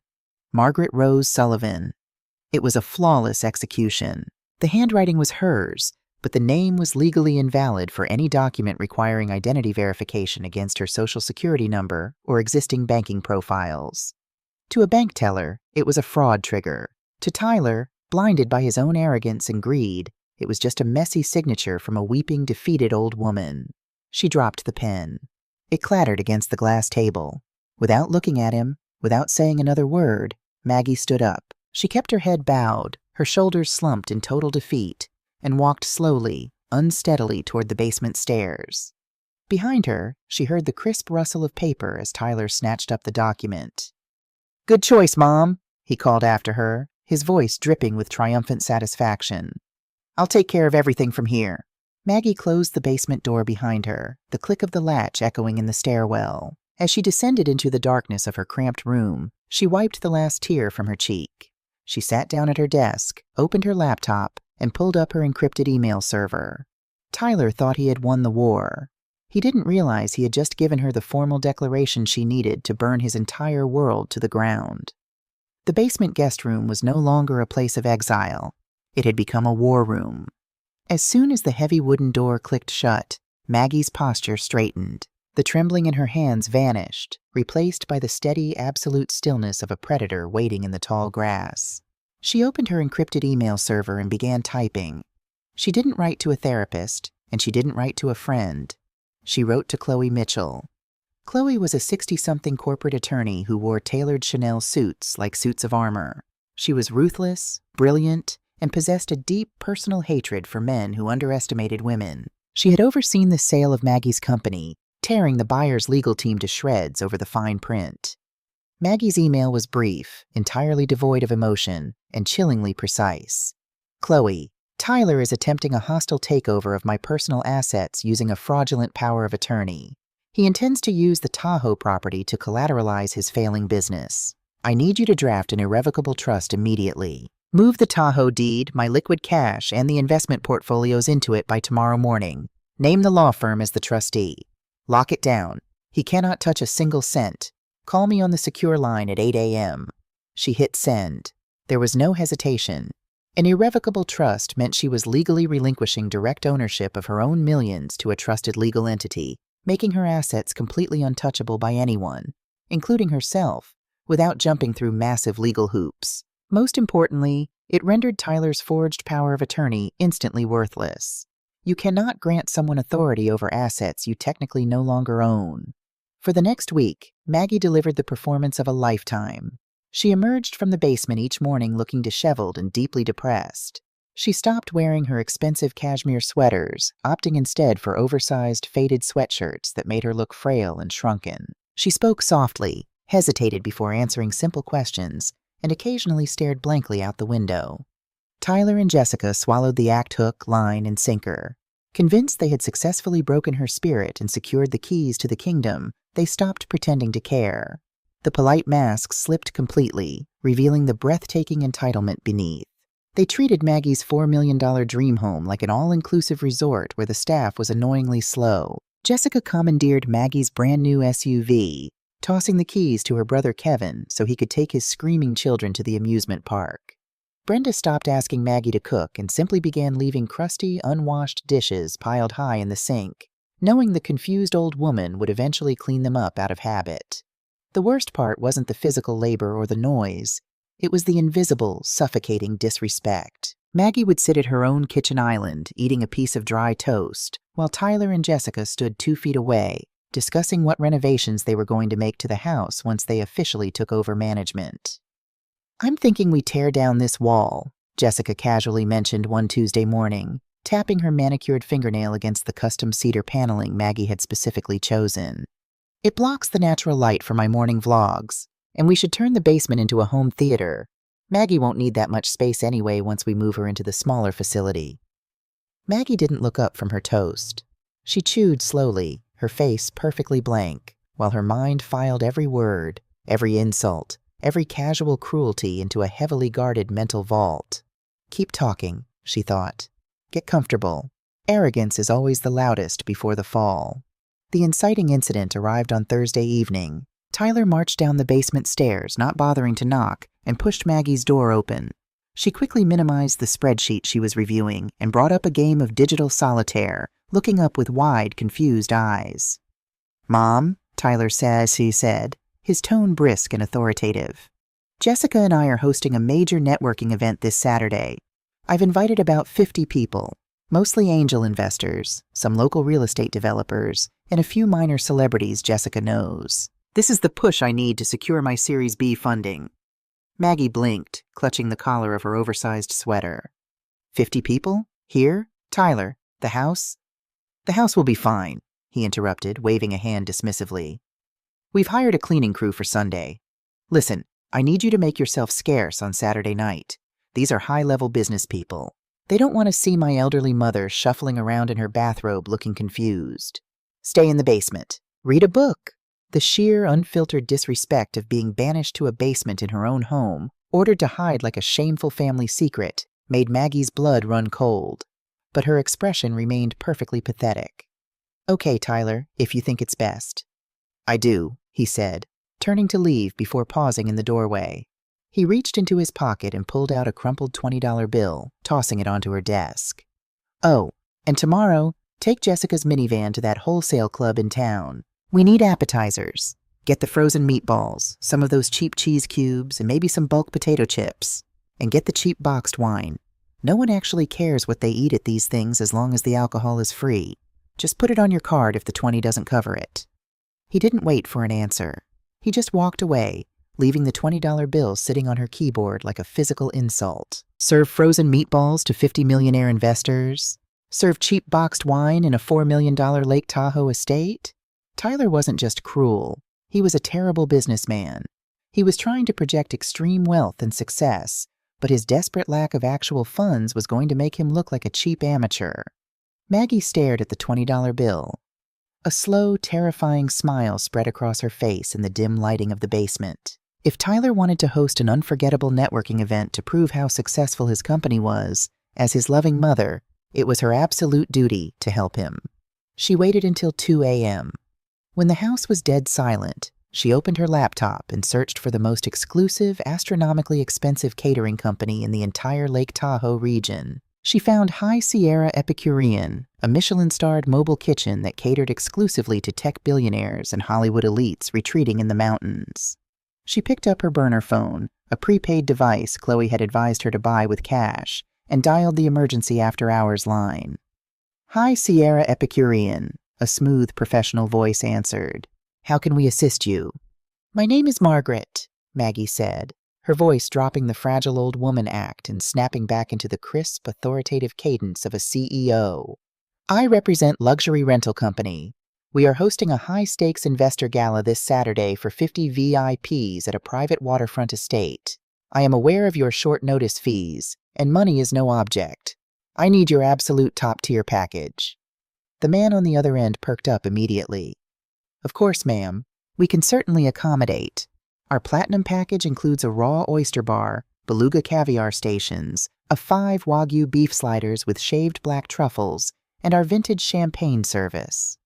A: Margaret Rose Sullivan. It was a flawless execution. The handwriting was hers, but the name was legally invalid for any document requiring identity verification against her Social Security number or existing banking profiles. To a bank teller, it was a fraud trigger. To Tyler, blinded by his own arrogance and greed, it was just a messy signature from a weeping, defeated old woman. She dropped the pen. It clattered against the glass table. Without looking at him, without saying another word, Maggie stood up. She kept her head bowed, her shoulders slumped in total defeat, and walked slowly, unsteadily toward the basement stairs. Behind her, she heard the crisp rustle of paper as Tyler snatched up the document. "Good choice, Mom," he called after her, his voice dripping with triumphant satisfaction. "I'll take care of everything from here." Maggie closed the basement door behind her, the click of the latch echoing in the stairwell. As she descended into the darkness of her cramped room, she wiped the last tear from her cheek. She sat down at her desk, opened her laptop, and pulled up her encrypted email server. Tyler thought he had won the war. He didn't realize he had just given her the formal declaration she needed to burn his entire world to the ground. The basement guest room was no longer a place of exile. It had become a war room. As soon as the heavy wooden door clicked shut, Maggie's posture straightened. The trembling in her hands vanished, replaced by the steady, absolute stillness of a predator waiting in the tall grass. She opened her encrypted email server and began typing. She didn't write to a therapist, and she didn't write to a friend. She wrote to Chloe Mitchell. Chloe was a 60-something corporate attorney who wore tailored Chanel suits like suits of armor. She was ruthless, brilliant, and possessed a deep personal hatred for men who underestimated women. She had overseen the sale of Maggie's company, tearing the buyer's legal team to shreds over the fine print. Maggie's email was brief, entirely devoid of emotion, and chillingly precise. "Chloe, Tyler is attempting a hostile takeover of my personal assets using a fraudulent power of attorney. He intends to use the Tahoe property to collateralize his failing business. I need you to draft an irrevocable trust immediately. Move the Tahoe deed, my liquid cash, and the investment portfolios into it by tomorrow morning. Name the law firm as the trustee. Lock it down. He cannot touch a single cent. Call me on the secure line at 8 a.m. She hit send. There was no hesitation. An irrevocable trust meant she was legally relinquishing direct ownership of her own millions to a trusted legal entity, making her assets completely untouchable by anyone, including herself, without jumping through massive legal hoops. Most importantly, it rendered Tyler's forged power of attorney instantly worthless. You cannot grant someone authority over assets you technically no longer own. For the next week, Maggie delivered the performance of a lifetime. She emerged from the basement each morning looking disheveled and deeply depressed. She stopped wearing her expensive cashmere sweaters, opting instead for oversized, faded sweatshirts that made her look frail and shrunken. She spoke softly, hesitated before answering simple questions, and occasionally stared blankly out the window. Tyler and Jessica swallowed the act hook, line, and sinker. Convinced they had successfully broken her spirit and secured the keys to the kingdom, they stopped pretending to care. The polite masks slipped completely, revealing the breathtaking entitlement beneath. They treated Maggie's $4 million dream home like an all-inclusive resort where the staff was annoyingly slow. Jessica commandeered Maggie's brand-new SUV, tossing the keys to her brother Kevin so he could take his screaming children to the amusement park. Brenda stopped asking Maggie to cook and simply began leaving crusty, unwashed dishes piled high in the sink, knowing the confused old woman would eventually clean them up out of habit. The worst part wasn't the physical labor or the noise. It was the invisible, suffocating disrespect. Maggie would sit at her own kitchen island, eating a piece of dry toast, while Tyler and Jessica stood 2 feet away, discussing what renovations they were going to make to the house once they officially took over management. "I'm thinking we tear down this wall," Jessica casually mentioned one Tuesday morning, tapping her manicured fingernail against the custom cedar paneling Maggie had specifically chosen. "It blocks the natural light for my morning vlogs, and we should turn the basement into a home theater. Maggie won't need that much space anyway once we move her into the smaller facility." Maggie didn't look up from her toast. She chewed slowly, her face perfectly blank, while her mind filed every word, every insult, every casual cruelty into a heavily guarded mental vault. Keep talking, she thought. Get comfortable. Arrogance is always the loudest before the fall. The inciting incident arrived on Thursday evening. Tyler marched down the basement stairs, not bothering to knock, and pushed Maggie's door open. She quickly minimized the spreadsheet she was reviewing and brought up a game of digital solitaire, looking up with wide, confused eyes. "Mom," Tyler said, his tone brisk and authoritative. "Jessica and I are hosting a major networking event this Saturday. I've invited about 50 people, mostly angel investors, some local real estate developers, and a few minor celebrities Jessica knows. This is the push I need to secure my Series B funding." Maggie blinked, clutching the collar of her oversized sweater. 50 people? Here? Tyler, the house? "The house will be fine," he interrupted, waving a hand dismissively. "We've hired a cleaning crew for Sunday. Listen, I need you to make yourself scarce on Saturday night. These are high-level business people. They don't want to see my elderly mother shuffling around in her bathrobe looking confused. Stay in the basement. Read a book." The sheer, unfiltered disrespect of being banished to a basement in her own home, ordered to hide like a shameful family secret, made Maggie's blood run cold. But her expression remained perfectly pathetic. "Okay, Tyler, if you think it's best." "I do," he said, turning to leave before pausing in the doorway. He reached into his pocket and pulled out a crumpled $20 bill, tossing it onto her desk. "Oh, and tomorrow, take Jessica's minivan to that wholesale club in town. We need appetizers. Get the frozen meatballs, some of those cheap cheese cubes, and maybe some bulk potato chips. And get the cheap boxed wine. No one actually cares what they eat at these things as long as the alcohol is free. Just put it on your card if the 20 doesn't cover it." He didn't wait for an answer. He just walked away, leaving the $20 bill sitting on her keyboard like a physical insult. Serve frozen meatballs to 50 millionaire investors? Serve cheap boxed wine in a $4 million Lake Tahoe estate? Tyler wasn't just cruel. He was a terrible businessman. He was trying to project extreme wealth and success, but his desperate lack of actual funds was going to make him look like a cheap amateur. Maggie stared at the $20 bill. A slow, terrifying smile spread across her face in the dim lighting of the basement. If Tyler wanted to host an unforgettable networking event to prove how successful his company was, as his loving mother, it was her absolute duty to help him. She waited until 2 a.m. When the house was dead silent, she opened her laptop and searched for the most exclusive, astronomically expensive catering company in the entire Lake Tahoe region. She found High Sierra Epicurean, a Michelin-starred mobile kitchen that catered exclusively to tech billionaires and Hollywood elites retreating in the mountains. She picked up her burner phone, a prepaid device Chloe had advised her to buy with cash, and dialed the emergency after-hours line. "High Sierra Epicurean," a smooth, professional voice answered. "How can we assist you?" "My name is Margaret," Maggie said, her voice dropping the fragile old woman act and snapping back into the crisp, authoritative cadence of a CEO. "I represent Luxury Rental Company. We are hosting a high-stakes investor gala this Saturday for 50 VIPs at a private waterfront estate. I am aware of your short notice fees, and money is no object. I need your absolute top-tier package." The man on the other end perked up immediately. "Of course, ma'am. We can certainly accommodate. Our platinum package includes a raw oyster bar, beluga caviar stations, a 5 Wagyu beef sliders with shaved black truffles, and our vintage champagne service."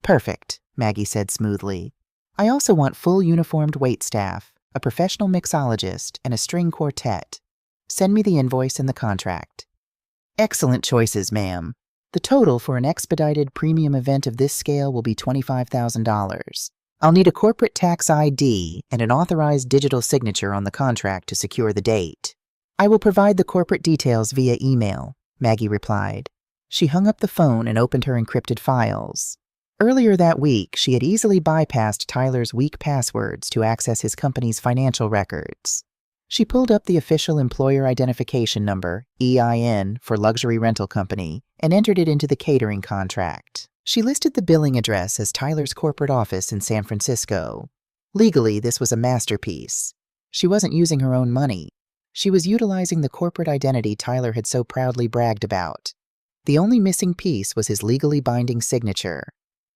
A: "Perfect," Maggie said smoothly. "I also want full uniformed waitstaff, a professional mixologist, and a string quartet. Send me the invoice and the contract." "Excellent choices, ma'am. The total for an expedited premium event of this scale will be $25,000. I'll need a corporate tax ID and an authorized digital signature on the contract to secure the date." "I will provide the corporate details via email," Maggie replied. She hung up the phone and opened her encrypted files. Earlier that week, she had easily bypassed Tyler's weak passwords to access his company's financial records. She pulled up the official employer identification number, EIN, for Luxury Rental Company and entered it into the catering contract. She listed the billing address as Tyler's corporate office in San Francisco. Legally, this was a masterpiece. She wasn't using her own money. She was utilizing the corporate identity Tyler had so proudly bragged about. The only missing piece was his legally binding signature.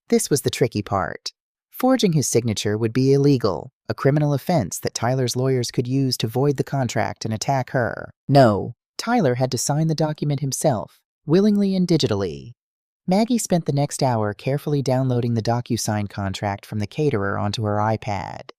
A: This was the tricky part. Forging his signature would be illegal, a criminal offense that Tyler's lawyers could use to void the contract and attack her. No, Tyler had to sign the document himself, willingly and digitally. Maggie spent the next hour carefully downloading the DocuSign contract from the caterer onto her iPad.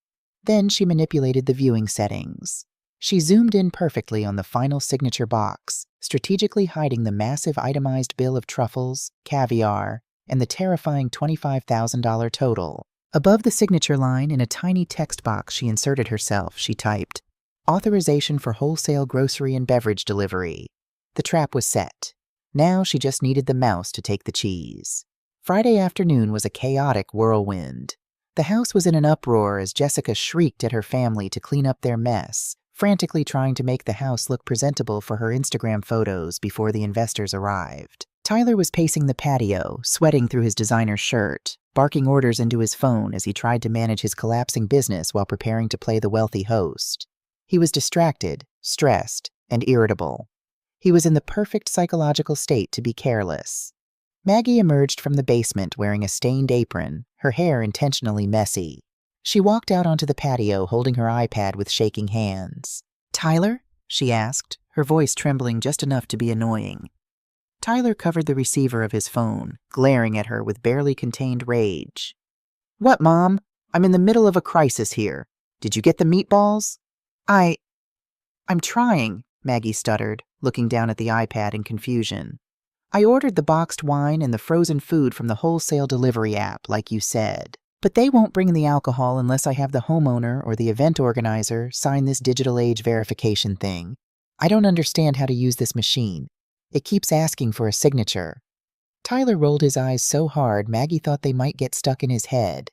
A: Then she manipulated the viewing settings. She zoomed in perfectly on the final signature box, strategically hiding the massive itemized bill of truffles, caviar, and the terrifying $25,000 total. Above the signature line, in a tiny text box she inserted herself, she typed, "Authorization for wholesale grocery and beverage delivery." The trap was set. Now she just needed the mouse to take the cheese. Friday afternoon was a chaotic whirlwind. The house was in an uproar as Jessica shrieked at her family to clean up their mess, frantically trying to make the house look presentable for her Instagram photos before the investors arrived. Tyler was pacing the patio, sweating through his designer shirt, barking orders into his phone as he tried to manage his collapsing business while preparing to play the wealthy host. He was distracted, stressed, and irritable. He was in the perfect psychological state to be careless. Maggie emerged from the basement wearing a stained apron, her hair intentionally messy. She walked out onto the patio holding her iPad with shaking hands. "Tyler?" she asked, her voice trembling just enough to be annoying. Tyler covered the receiver of his phone, glaring at her with barely contained rage. "What, Mom? I'm in the middle of a crisis here. Did you get the meatballs?" I'm trying," Maggie stuttered, looking down at the iPad in confusion. "I ordered the boxed wine and the frozen food from the wholesale delivery app, like you said. But they won't bring in the alcohol unless I have the homeowner or the event organizer sign this digital age verification thing. I don't understand how to use this machine. It keeps asking for a signature." Tyler rolled his eyes so hard Maggie thought they might get stuck in his head.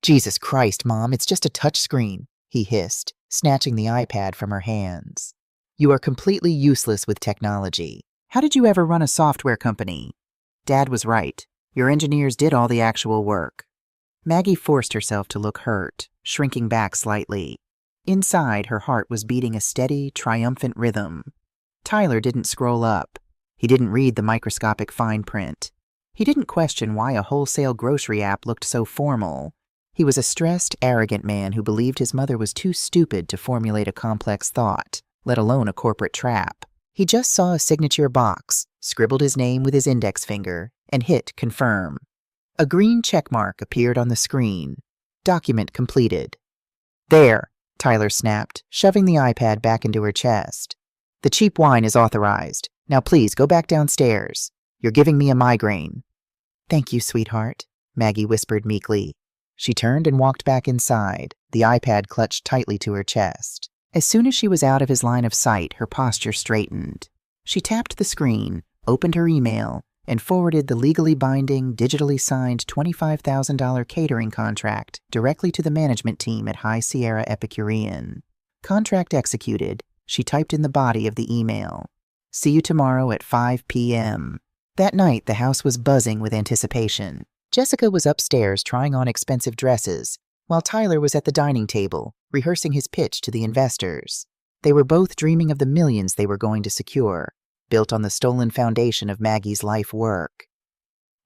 A: "Jesus Christ, Mom, it's just a touchscreen," he hissed, snatching the iPad from her hands. "You are completely useless with technology. How did you ever run a software company?" Dad was right. Your engineers did all the actual work. Maggie forced herself to look hurt, shrinking back slightly. Inside, her heart was beating a steady, triumphant rhythm. Tyler didn't scroll up. He didn't read the microscopic fine print. He didn't question why a wholesale grocery app looked so formal. He was a stressed, arrogant man who believed his mother was too stupid to formulate a complex thought, let alone a corporate trap. He just saw a signature box, scribbled his name with his index finger, and hit confirm. A green checkmark appeared on the screen. Document completed. "There," Tyler snapped, shoving the iPad back into her chest. "The cheap wine is authorized. Now please go back downstairs. You're giving me a migraine." "Thank you, sweetheart," Maggie whispered meekly. She turned and walked back inside, the iPad clutched tightly to her chest. As soon as she was out of his line of sight, her posture straightened. She tapped the screen, opened her email, and forwarded the legally binding, digitally signed $25,000 catering contract directly to the management team at High Sierra Epicurean. Contract executed, she typed in the body of the email. "See you tomorrow at 5 p.m. That night, the house was buzzing with anticipation. Jessica was upstairs trying on expensive dresses, while Tyler was at the dining table, rehearsing his pitch to the investors. They were both dreaming of the millions they were going to secure, built on the stolen foundation of Maggie's life work.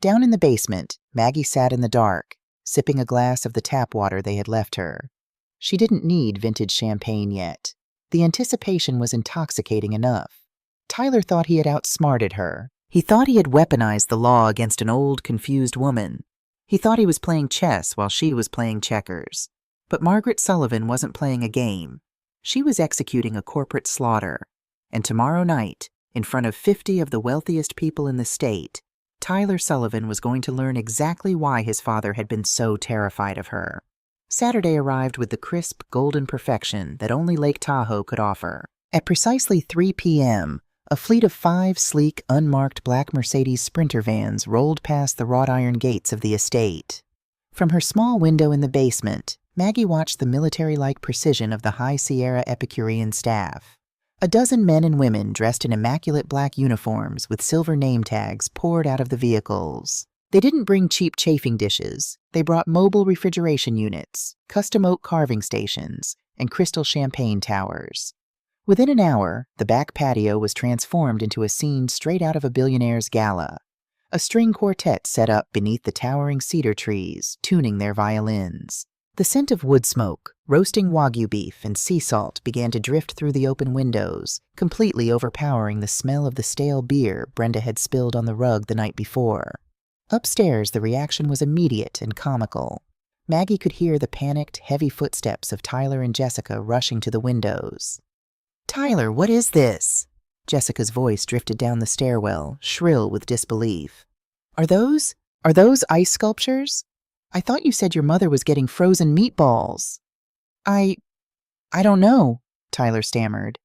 A: Down in the basement, Maggie sat in the dark, sipping a glass of the tap water they had left her. She didn't need vintage champagne yet. The anticipation was intoxicating enough. Tyler thought he had outsmarted her. He thought he had weaponized the law against an old, confused woman. He thought he was playing chess while she was playing checkers. But Margaret Sullivan wasn't playing a game. She was executing a corporate slaughter. And tomorrow night, in front of 50 of the wealthiest people in the state, Tyler Sullivan was going to learn exactly why his father had been so terrified of her. Saturday arrived with the crisp, golden perfection that only Lake Tahoe could offer. At precisely 3 p.m., a fleet of 5 sleek, unmarked black Mercedes Sprinter vans rolled past the wrought iron gates of the estate. From her small window in the basement, Maggie watched the military-like precision of the High Sierra Epicurean staff. A dozen men and women dressed in immaculate black uniforms with silver name tags poured out of the vehicles. They didn't bring cheap chafing dishes. They brought mobile refrigeration units, custom oak carving stations, and crystal champagne towers. Within an hour, the back patio was transformed into a scene straight out of a billionaire's gala. A string quartet set up beneath the towering cedar trees, tuning their violins. The scent of wood smoke, roasting Wagyu beef, and sea salt began to drift through the open windows, completely overpowering the smell of the stale beer Brenda had spilled on the rug the night before. Upstairs, the reaction was immediate and comical. Maggie could hear the panicked, heavy footsteps of Tyler and Jessica rushing to the windows. "Tyler, what is this?" Jessica's voice drifted down the stairwell, shrill with disbelief. Are those ice sculptures? I thought you said your mother was getting frozen meatballs." I don't know," Tyler stammered.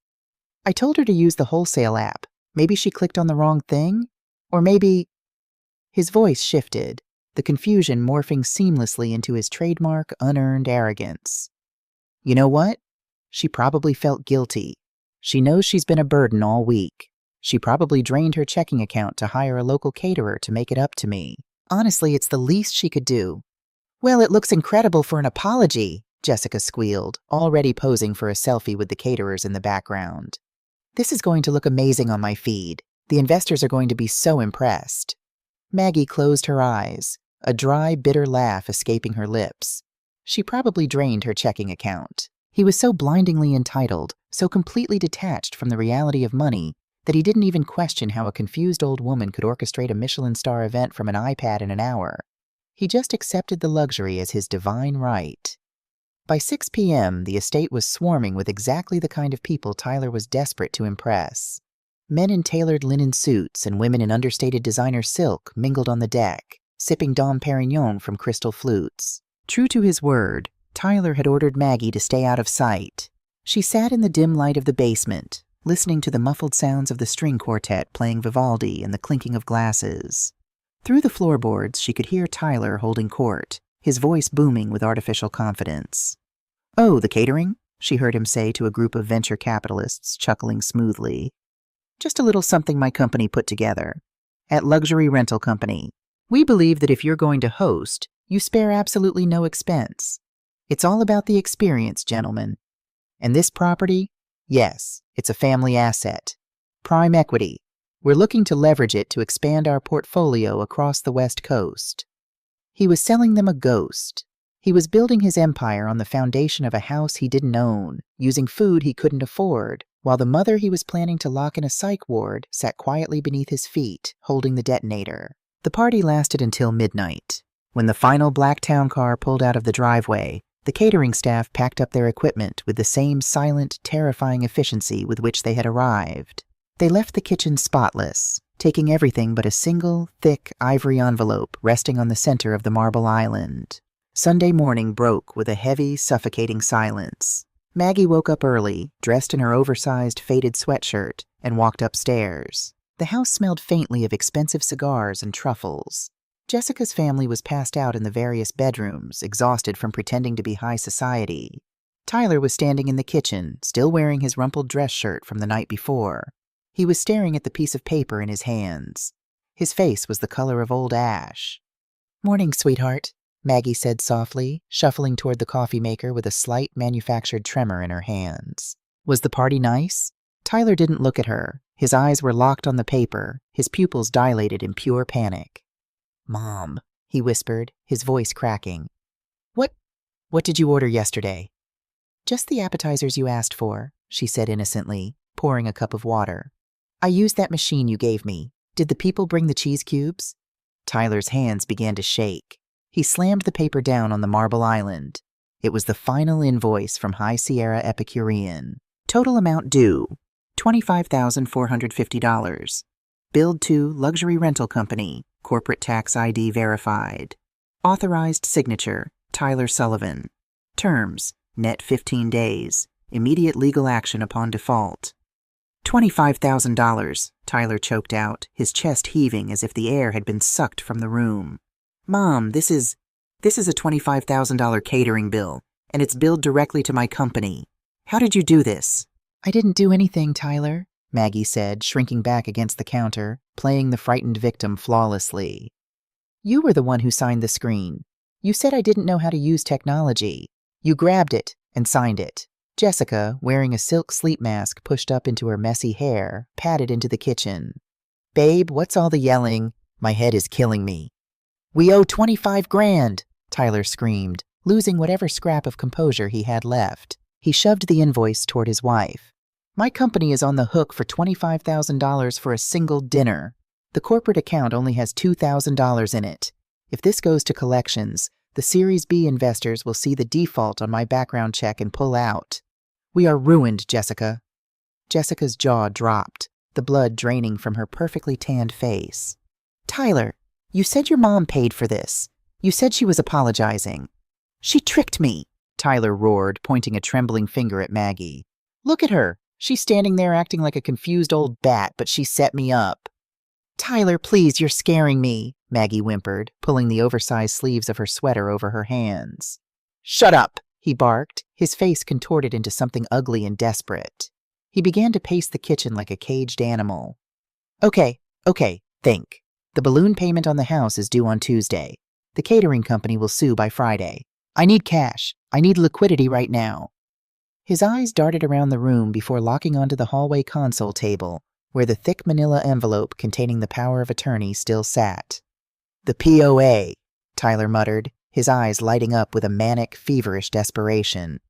A: "I told her to use the wholesale app. Maybe she clicked on the wrong thing? Or maybe—" His voice shifted, the confusion morphing seamlessly into his trademark, unearned arrogance. "You know what? She probably felt guilty. She knows she's been a burden all week. She probably drained her checking account to hire a local caterer to make it up to me. Honestly, it's the least she could do." "Well, it looks incredible for an apology," Jessica squealed, already posing for a selfie with the caterers in the background. "This is going to look amazing on my feed. The investors are going to be so impressed." Maggie closed her eyes, a dry, bitter laugh escaping her lips. She probably drained her checking account. He was so blindingly entitled, so completely detached from the reality of money, that he didn't even question how a confused old woman could orchestrate a Michelin star event from an iPad in an hour. He just accepted the luxury as his divine right. By 6 p.m., the estate was swarming with exactly the kind of people Tyler was desperate to impress. Men in tailored linen suits and women in understated designer silk mingled on the deck, sipping Dom Perignon from crystal flutes. True to his word, Tyler had ordered Maggie to stay out of sight. She sat in the dim light of the basement, listening to the muffled sounds of the string quartet playing Vivaldi and the clinking of glasses. Through the floorboards, she could hear Tyler holding court, his voice booming with artificial confidence. "Oh, the catering?" she heard him say to a group of venture capitalists, chuckling smoothly. "Just a little something my company put together. At Luxury Rental Company, we believe that if you're going to host, you spare absolutely no expense. It's all about the experience, gentlemen. And this property? Yes, it's a family asset. Prime equity. We're looking to leverage it to expand our portfolio across the West Coast." He was selling them a ghost. He was building his empire on the foundation of a house he didn't own, using food he couldn't afford, while the mother he was planning to lock in a psych ward sat quietly beneath his feet, holding the detonator. The party lasted until midnight. When the final black town car pulled out of the driveway, the catering staff packed up their equipment with the same silent, terrifying efficiency with which they had arrived. They left the kitchen spotless, taking everything but a single, thick, ivory envelope resting on the center of the marble island. Sunday morning broke with a heavy, suffocating silence. Maggie woke up early, dressed in her oversized, faded sweatshirt, and walked upstairs. The house smelled faintly of expensive cigars and truffles. Jessica's family was passed out in the various bedrooms, exhausted from pretending to be high society. Tyler was standing in the kitchen, still wearing his rumpled dress shirt from the night before. He was staring at the piece of paper in his hands. His face was the color of old ash. "Morning, sweetheart," Maggie said softly, shuffling toward the coffee maker with a slight manufactured tremor in her hands. Was the party nice? Tyler didn't look at her. His eyes were locked on the paper, his pupils dilated in pure panic. "Mom," he whispered, his voice cracking. What did you order yesterday?" "Just the appetizers you asked for," she said innocently, pouring a cup of water. "I used that machine you gave me. Did the people bring the cheese cubes?" Tyler's hands began to shake. He slammed the paper down on the marble island. It was the final invoice from High Sierra Epicurean. Total amount due, $25,450. Billed to Luxury Rental Company, corporate tax ID verified. Authorized signature, Tyler Sullivan. Terms, net 15 days. Immediate legal action upon default. $25,000, Tyler choked out, his chest heaving as if the air had been sucked from the room. "Mom, this is a $25,000 catering bill, and it's billed directly to my company. How did you do this?" "I didn't do anything, Tyler," Maggie said, shrinking back against the counter, playing the frightened victim flawlessly. "You were the one who signed the screen. You said I didn't know how to use technology. You grabbed it and signed it." Jessica, wearing a silk sleep mask pushed up into her messy hair, padded into the kitchen. "Babe, what's all the yelling? My head is killing me. We owe 25 grand, Tyler screamed, losing whatever scrap of composure he had left. He shoved the invoice toward his wife. My company is on the hook for $25,000 for a single dinner. The corporate account only has $2,000 in it. If this goes to collections, the Series B investors will see the default on my background check and pull out. We are ruined, Jessica. Jessica's jaw dropped, the blood draining from her perfectly tanned face. Tyler, you said your mom paid for this. You said she was apologizing. She tricked me, Tyler roared, pointing a trembling finger at Maggie. Look at her. She's standing there acting like a confused old bat, but she set me up. Tyler, please, you're scaring me, Maggie whimpered, pulling the oversized sleeves of her sweater over her hands. Shut up, he barked, his face contorted into something ugly and desperate. He began to pace the kitchen like a caged animal. Okay, think. The balloon payment on the house is due on Tuesday. The catering company will sue by Friday. I need cash. I need liquidity right now. His eyes darted around the room before locking onto the hallway console table, where the thick manila envelope containing the power of attorney still sat. The POA, Tyler muttered, his eyes lighting up with a manic, feverish desperation.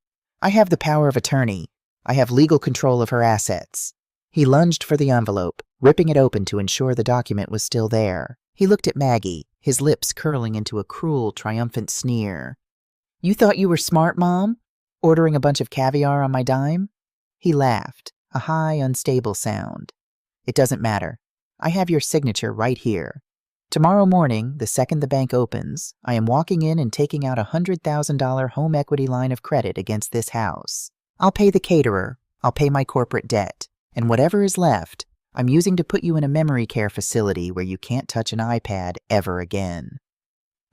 A: I have the power of attorney. I have legal control of her assets. He lunged for the envelope, ripping it open to ensure the document was still there. He looked at Maggie, his lips curling into a cruel, triumphant sneer. You thought you were smart, Mom? Ordering a bunch of caviar on my dime? He laughed, a high, unstable sound. It doesn't matter. I have your signature right here. Tomorrow morning, the second the bank opens, I am walking in and taking out a $100,000 home equity line of credit against this house. I'll pay the caterer, I'll pay my corporate debt, and whatever is left, I'm using to put you in a memory care facility where you can't touch an iPad ever again.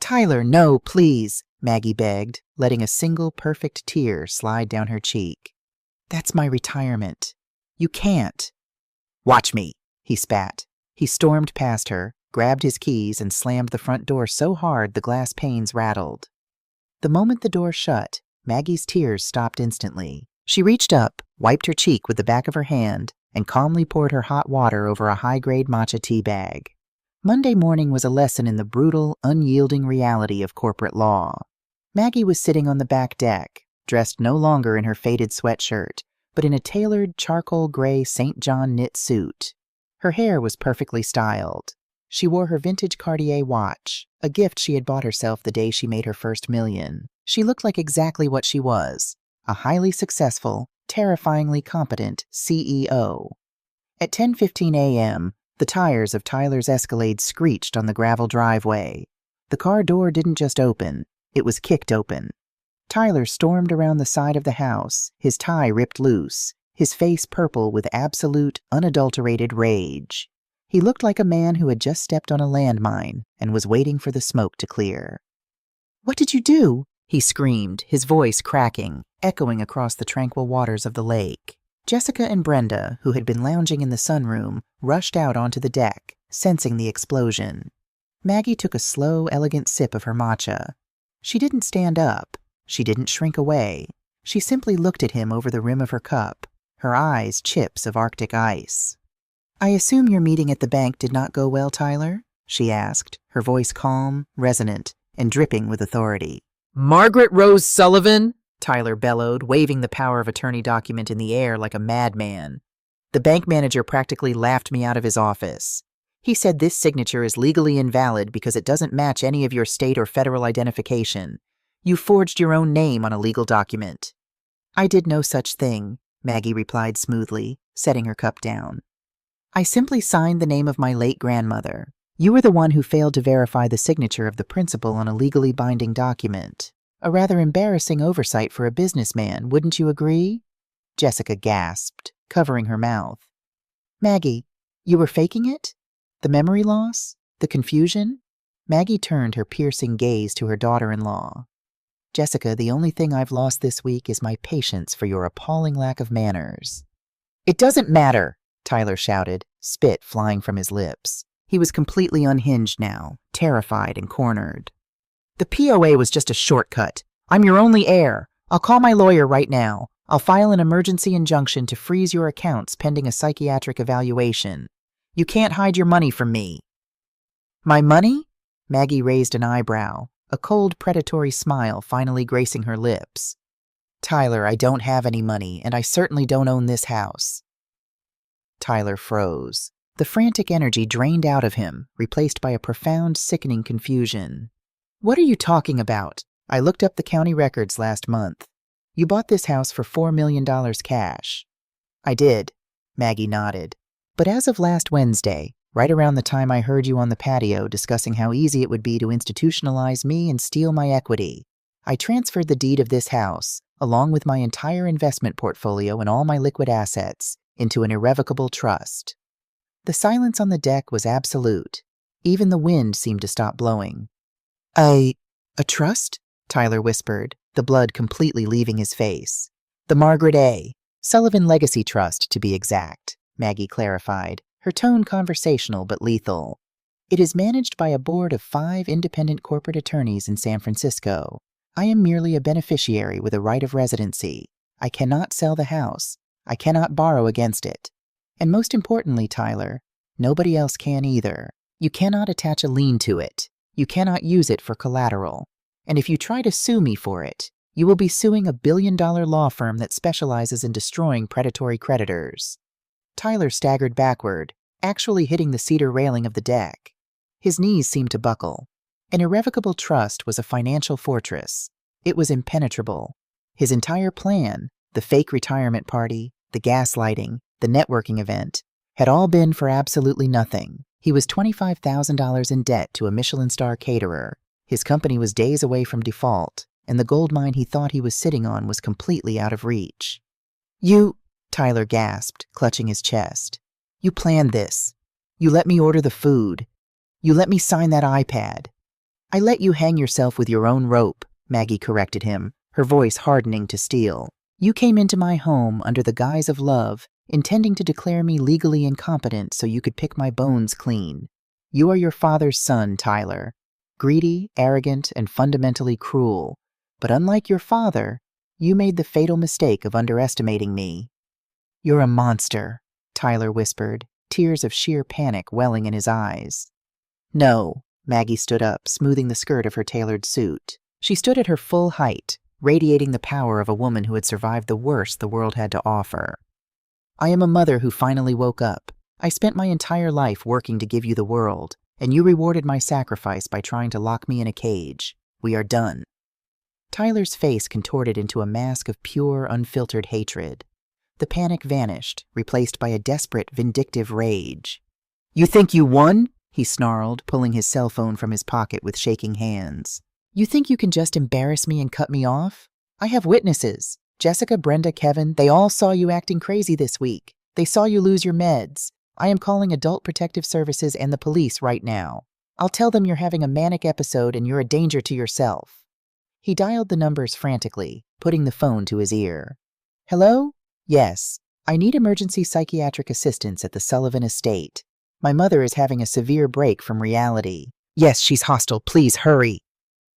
A: Tyler, no, please, Maggie begged, letting a single perfect tear slide down her cheek. That's my retirement. You can't. Watch me, he spat. He stormed past her, grabbed his keys, and slammed the front door so hard the glass panes rattled. The moment the door shut, Maggie's tears stopped instantly. She reached up, wiped her cheek with the back of her hand, and calmly poured her hot water over a high-grade matcha tea bag. Monday morning was a lesson in the brutal, unyielding reality of corporate law. Maggie was sitting on the back deck, dressed no longer in her faded sweatshirt, but in a tailored charcoal gray St. John knit suit. Her hair was perfectly styled. She wore her vintage Cartier watch, a gift she had bought herself the day she made her first million. She looked like exactly what she was, a highly successful, terrifyingly competent CEO. At 10:15 a.m., the tires of Tyler's Escalade screeched on the gravel driveway. The car door didn't just open, it was kicked open. Tyler stormed around the side of the house, his tie ripped loose, his face purple with absolute, unadulterated rage. He looked like a man who had just stepped on a landmine and was waiting for the smoke to clear. What did you do? He screamed, his voice cracking, echoing across the tranquil waters of the lake. Jessica and Brenda, who had been lounging in the sunroom, rushed out onto the deck, sensing the explosion. Maggie took a slow, elegant sip of her matcha. She didn't stand up. She didn't shrink away. She simply looked at him over the rim of her cup, her eyes chips of Arctic ice. I assume your meeting at the bank did not go well, Tyler? She asked, her voice calm, resonant, and dripping with authority. Margaret Rose Sullivan? Tyler bellowed, waving the power of attorney document in the air like a madman. The bank manager practically laughed me out of his office. He said this signature is legally invalid because it doesn't match any of your state or federal identification. You forged your own name on a legal document. I did no such thing, Maggie replied smoothly, setting her cup down. I simply signed the name of my late grandmother. You were the one who failed to verify the signature of the principal on a legally binding document. A rather embarrassing oversight for a businessman, wouldn't you agree? Jessica gasped, covering her mouth. Maggie, you were faking it? The memory loss? The confusion? Maggie turned her piercing gaze to her daughter-in-law. Jessica, the only thing I've lost this week is my patience for your appalling lack of manners. It doesn't matter, Tyler shouted, spit flying from his lips. He was completely unhinged now, terrified and cornered. The POA was just a shortcut. I'm your only heir. I'll call my lawyer right now. I'll file an emergency injunction to freeze your accounts pending a psychiatric evaluation. You can't hide your money from me. My money? Maggie raised an eyebrow, a cold, predatory smile finally gracing her lips. Tyler, I don't have any money, and I certainly don't own this house. Tyler froze. The frantic energy drained out of him, replaced by a profound, sickening confusion. What are you talking about? I looked up the county records last month. You bought this house for $4 million cash. I did. Maggie nodded. But as of last Wednesday, right around the time I heard you on the patio discussing how easy it would be to institutionalize me and steal my equity, I transferred the deed of this house, along with my entire investment portfolio and all my liquid assets, into an irrevocable trust. The silence on the deck was absolute. Even the wind seemed to stop blowing. A trust? Tyler whispered, the blood completely leaving his face. The Margaret A. Sullivan Legacy Trust, to be exact, Maggie clarified, her tone conversational but lethal. It is managed by a board of 5 independent corporate attorneys in San Francisco. I am merely a beneficiary with a right of residency. I cannot sell the house. I cannot borrow against it. And most importantly, Tyler, nobody else can either. You cannot attach a lien to it. You cannot use it for collateral. And if you try to sue me for it, you will be suing a billion-dollar law firm that specializes in destroying predatory creditors. Tyler staggered backward, actually hitting the cedar railing of the deck. His knees seemed to buckle. An irrevocable trust was a financial fortress. It was impenetrable. His entire plan, the fake retirement party, the gaslighting, the networking event, had all been for absolutely nothing. He was $25,000 in debt to a Michelin star caterer. His company was days away from default, and the gold mine he thought he was sitting on was completely out of reach. You, Tyler gasped, clutching his chest. You planned this. You let me order the food. You let me sign that iPad. I let you hang yourself with your own rope, Maggie corrected him, her voice hardening to steel. You came into my home under the guise of love, intending to declare me legally incompetent so you could pick my bones clean. You are your father's son, Tyler. Greedy, arrogant, and fundamentally cruel. But unlike your father, you made the fatal mistake of underestimating me. You're a monster, Tyler whispered, tears of sheer panic welling in his eyes. No, Maggie stood up, smoothing the skirt of her tailored suit. She stood at her full height, radiating the power of a woman who had survived the worst the world had to offer. I am a mother who finally woke up. I spent my entire life working to give you the world, and you rewarded my sacrifice by trying to lock me in a cage. We are done. Tyler's face contorted into a mask of pure, unfiltered hatred. The panic vanished, replaced by a desperate, vindictive rage. You think you won? He snarled, pulling his cell phone from his pocket with shaking hands. You think you can just embarrass me and cut me off? I have witnesses. Jessica, Brenda, Kevin, they all saw you acting crazy this week. They saw you lose your meds. I am calling Adult Protective Services and the police right now. I'll tell them you're having a manic episode and you're a danger to yourself. He dialed the numbers frantically, putting the phone to his ear. Hello? Yes. I need emergency psychiatric assistance at the Sullivan estate. My mother is having a severe break from reality. Yes, she's hostile. Please hurry.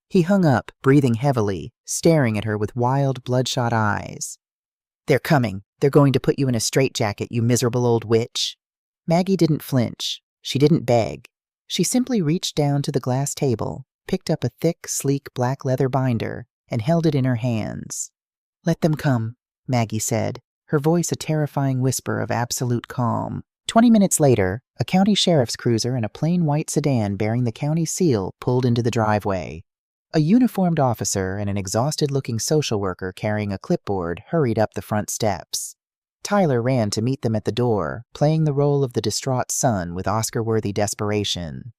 A: He hung up, breathing heavily, staring at her with wild, bloodshot eyes. They're coming. They're going to put you in a straitjacket, you miserable old witch. Maggie didn't flinch. She didn't beg. She simply reached down to the glass table, picked up a thick, sleek black leather binder, and held it in her hands. Let them come, Maggie said, her voice a terrifying whisper of absolute calm. 20 minutes later, a county sheriff's cruiser and a plain white sedan bearing the county seal pulled into the driveway. A uniformed officer and an exhausted-looking social worker carrying a clipboard hurried up the front steps. Tyler ran to meet them at the door, playing the role of the distraught son with Oscar-worthy desperation.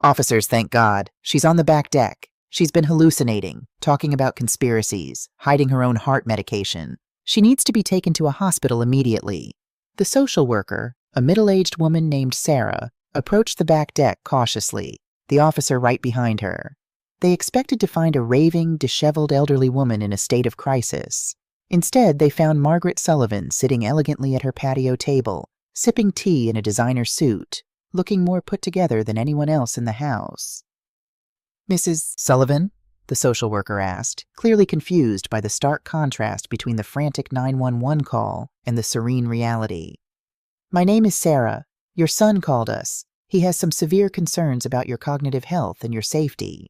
A: Officers, thank God. She's on the back deck. She's been hallucinating, talking about conspiracies, hiding her own heart medication. She needs to be taken to a hospital immediately. The social worker, a middle-aged woman named Sarah, approached the back deck cautiously, the officer right behind her. They expected to find a raving, disheveled elderly woman in a state of crisis. Instead, they found Margaret Sullivan sitting elegantly at her patio table, sipping tea in a designer suit, looking more put together than anyone else in the house. Mrs. Sullivan? The social worker asked, clearly confused by the stark contrast between the frantic 911 call and the serene reality. My name is Sarah. Your son called us. He has some severe concerns about your cognitive health and your safety."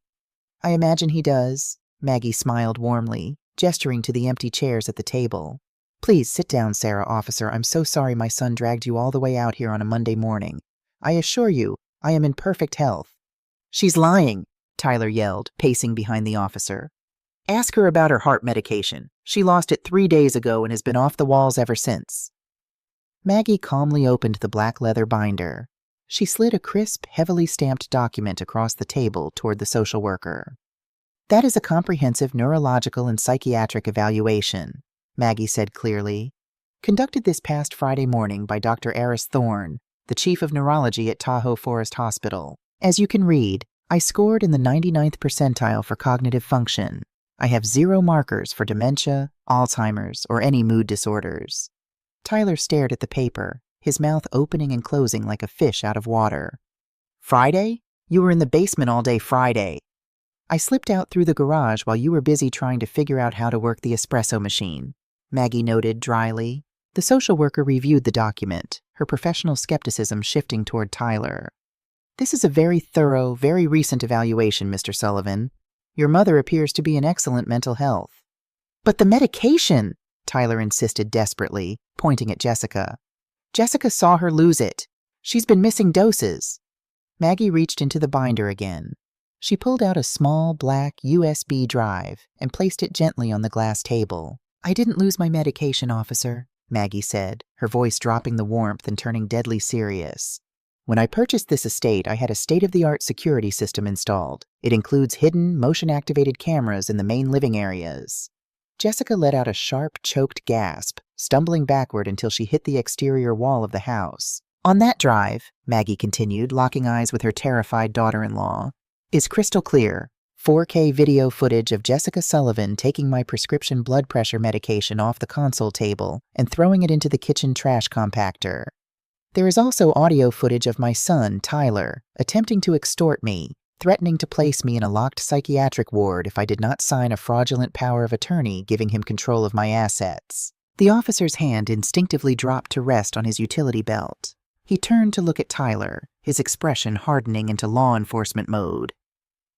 A: "I imagine he does." Maggie smiled warmly, gesturing to the empty chairs at the table. "Please sit down, Sarah, officer. I'm so sorry my son dragged you all the way out here on a Monday morning. I assure you, I am in perfect health." "She's lying," Tyler yelled, pacing behind the officer. "Ask her about her heart medication. She lost it 3 days ago and has been off the walls ever since." Maggie calmly opened the black leather binder. She slid a crisp, heavily stamped document across the table toward the social worker. "That is a comprehensive neurological and psychiatric evaluation," Maggie said clearly. "Conducted this past Friday morning by Dr. Eris Thorne, the chief of neurology at Tahoe Forest Hospital. As you can read, I scored in the 99th percentile for cognitive function. I have 0 markers for dementia, Alzheimer's, or any mood disorders." Tyler stared at the paper, his mouth opening and closing like a fish out of water. "Friday? You were in the basement all day Friday." "I slipped out through the garage while you were busy trying to figure out how to work the espresso machine," Maggie noted dryly. The social worker reviewed the document, her professional skepticism shifting toward Tyler. "This is a very thorough, very recent evaluation, Mr. Sullivan. Your mother appears to be in excellent mental health." "But the medication," Tyler insisted desperately, pointing at Jessica. "Jessica saw her lose it. She's been missing doses." Maggie reached into the binder again. She pulled out a small, black USB drive and placed it gently on the glass table. "I didn't lose my medication, officer," Maggie said, her voice dropping the warmth and turning deadly serious. "When I purchased this estate, I had a state-of-the-art security system installed. It includes hidden, motion-activated cameras in the main living areas." Jessica let out a sharp, choked gasp, stumbling backward until she hit the exterior wall of the house. "On that drive," Maggie continued, locking eyes with her terrified daughter-in-law, "is crystal clear, 4K video footage of Jessica Sullivan taking my prescription blood pressure medication off the console table and throwing it into the kitchen trash compactor. There is also audio footage of my son, Tyler, attempting to extort me, threatening to place me in a locked psychiatric ward if I did not sign a fraudulent power of attorney giving him control of my assets." The officer's hand instinctively dropped to rest on his utility belt. He turned to look at Tyler, his expression hardening into law enforcement mode.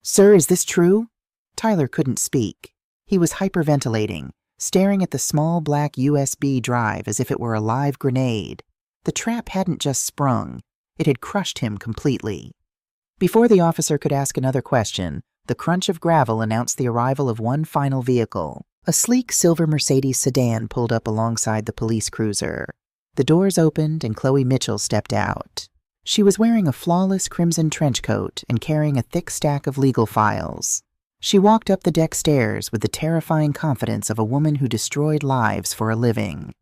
A: "Sir, is this true?" Tyler couldn't speak. He was hyperventilating, staring at the small black USB drive as if it were a live grenade. The trap hadn't just sprung. It had crushed him completely. Before the officer could ask another question, the crunch of gravel announced the arrival of one final vehicle. A sleek silver Mercedes sedan pulled up alongside the police cruiser. The doors opened and Chloe Mitchell stepped out. She was wearing a flawless crimson trench coat and carrying a thick stack of legal files. She walked up the deck stairs with the terrifying confidence of a woman who destroyed lives for a living.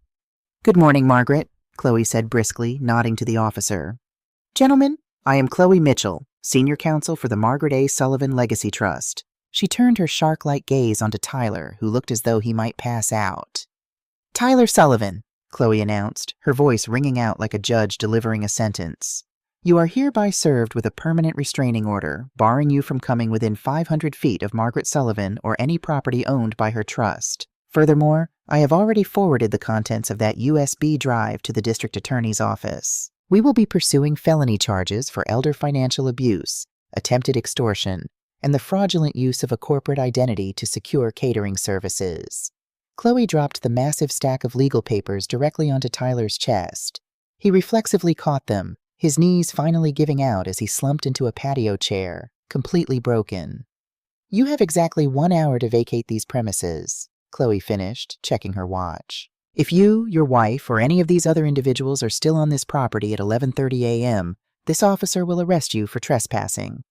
A: "Good morning, Margaret," Chloe said briskly, nodding to the officer. "Gentlemen, I am Chloe Mitchell, Senior Counsel for the Margaret A. Sullivan Legacy Trust." She turned her shark-like gaze onto Tyler, who looked as though he might pass out. "Tyler Sullivan," Chloe announced, her voice ringing out like a judge delivering a sentence. "You are hereby served with a permanent restraining order, barring you from coming within 500 feet of Margaret Sullivan or any property owned by her trust. Furthermore, I have already forwarded the contents of that USB drive to the district attorney's office. We will be pursuing felony charges for elder financial abuse, attempted extortion, and the fraudulent use of a corporate identity to secure catering services." Chloe dropped the massive stack of legal papers directly onto Tyler's chest. He reflexively caught them, his knees finally giving out as he slumped into a patio chair, completely broken. "You have exactly 1 hour to vacate these premises," Chloe finished, checking her watch. "If you, your wife, or any of these other individuals are still on this property at 11:30 a.m., this officer will arrest you for trespassing."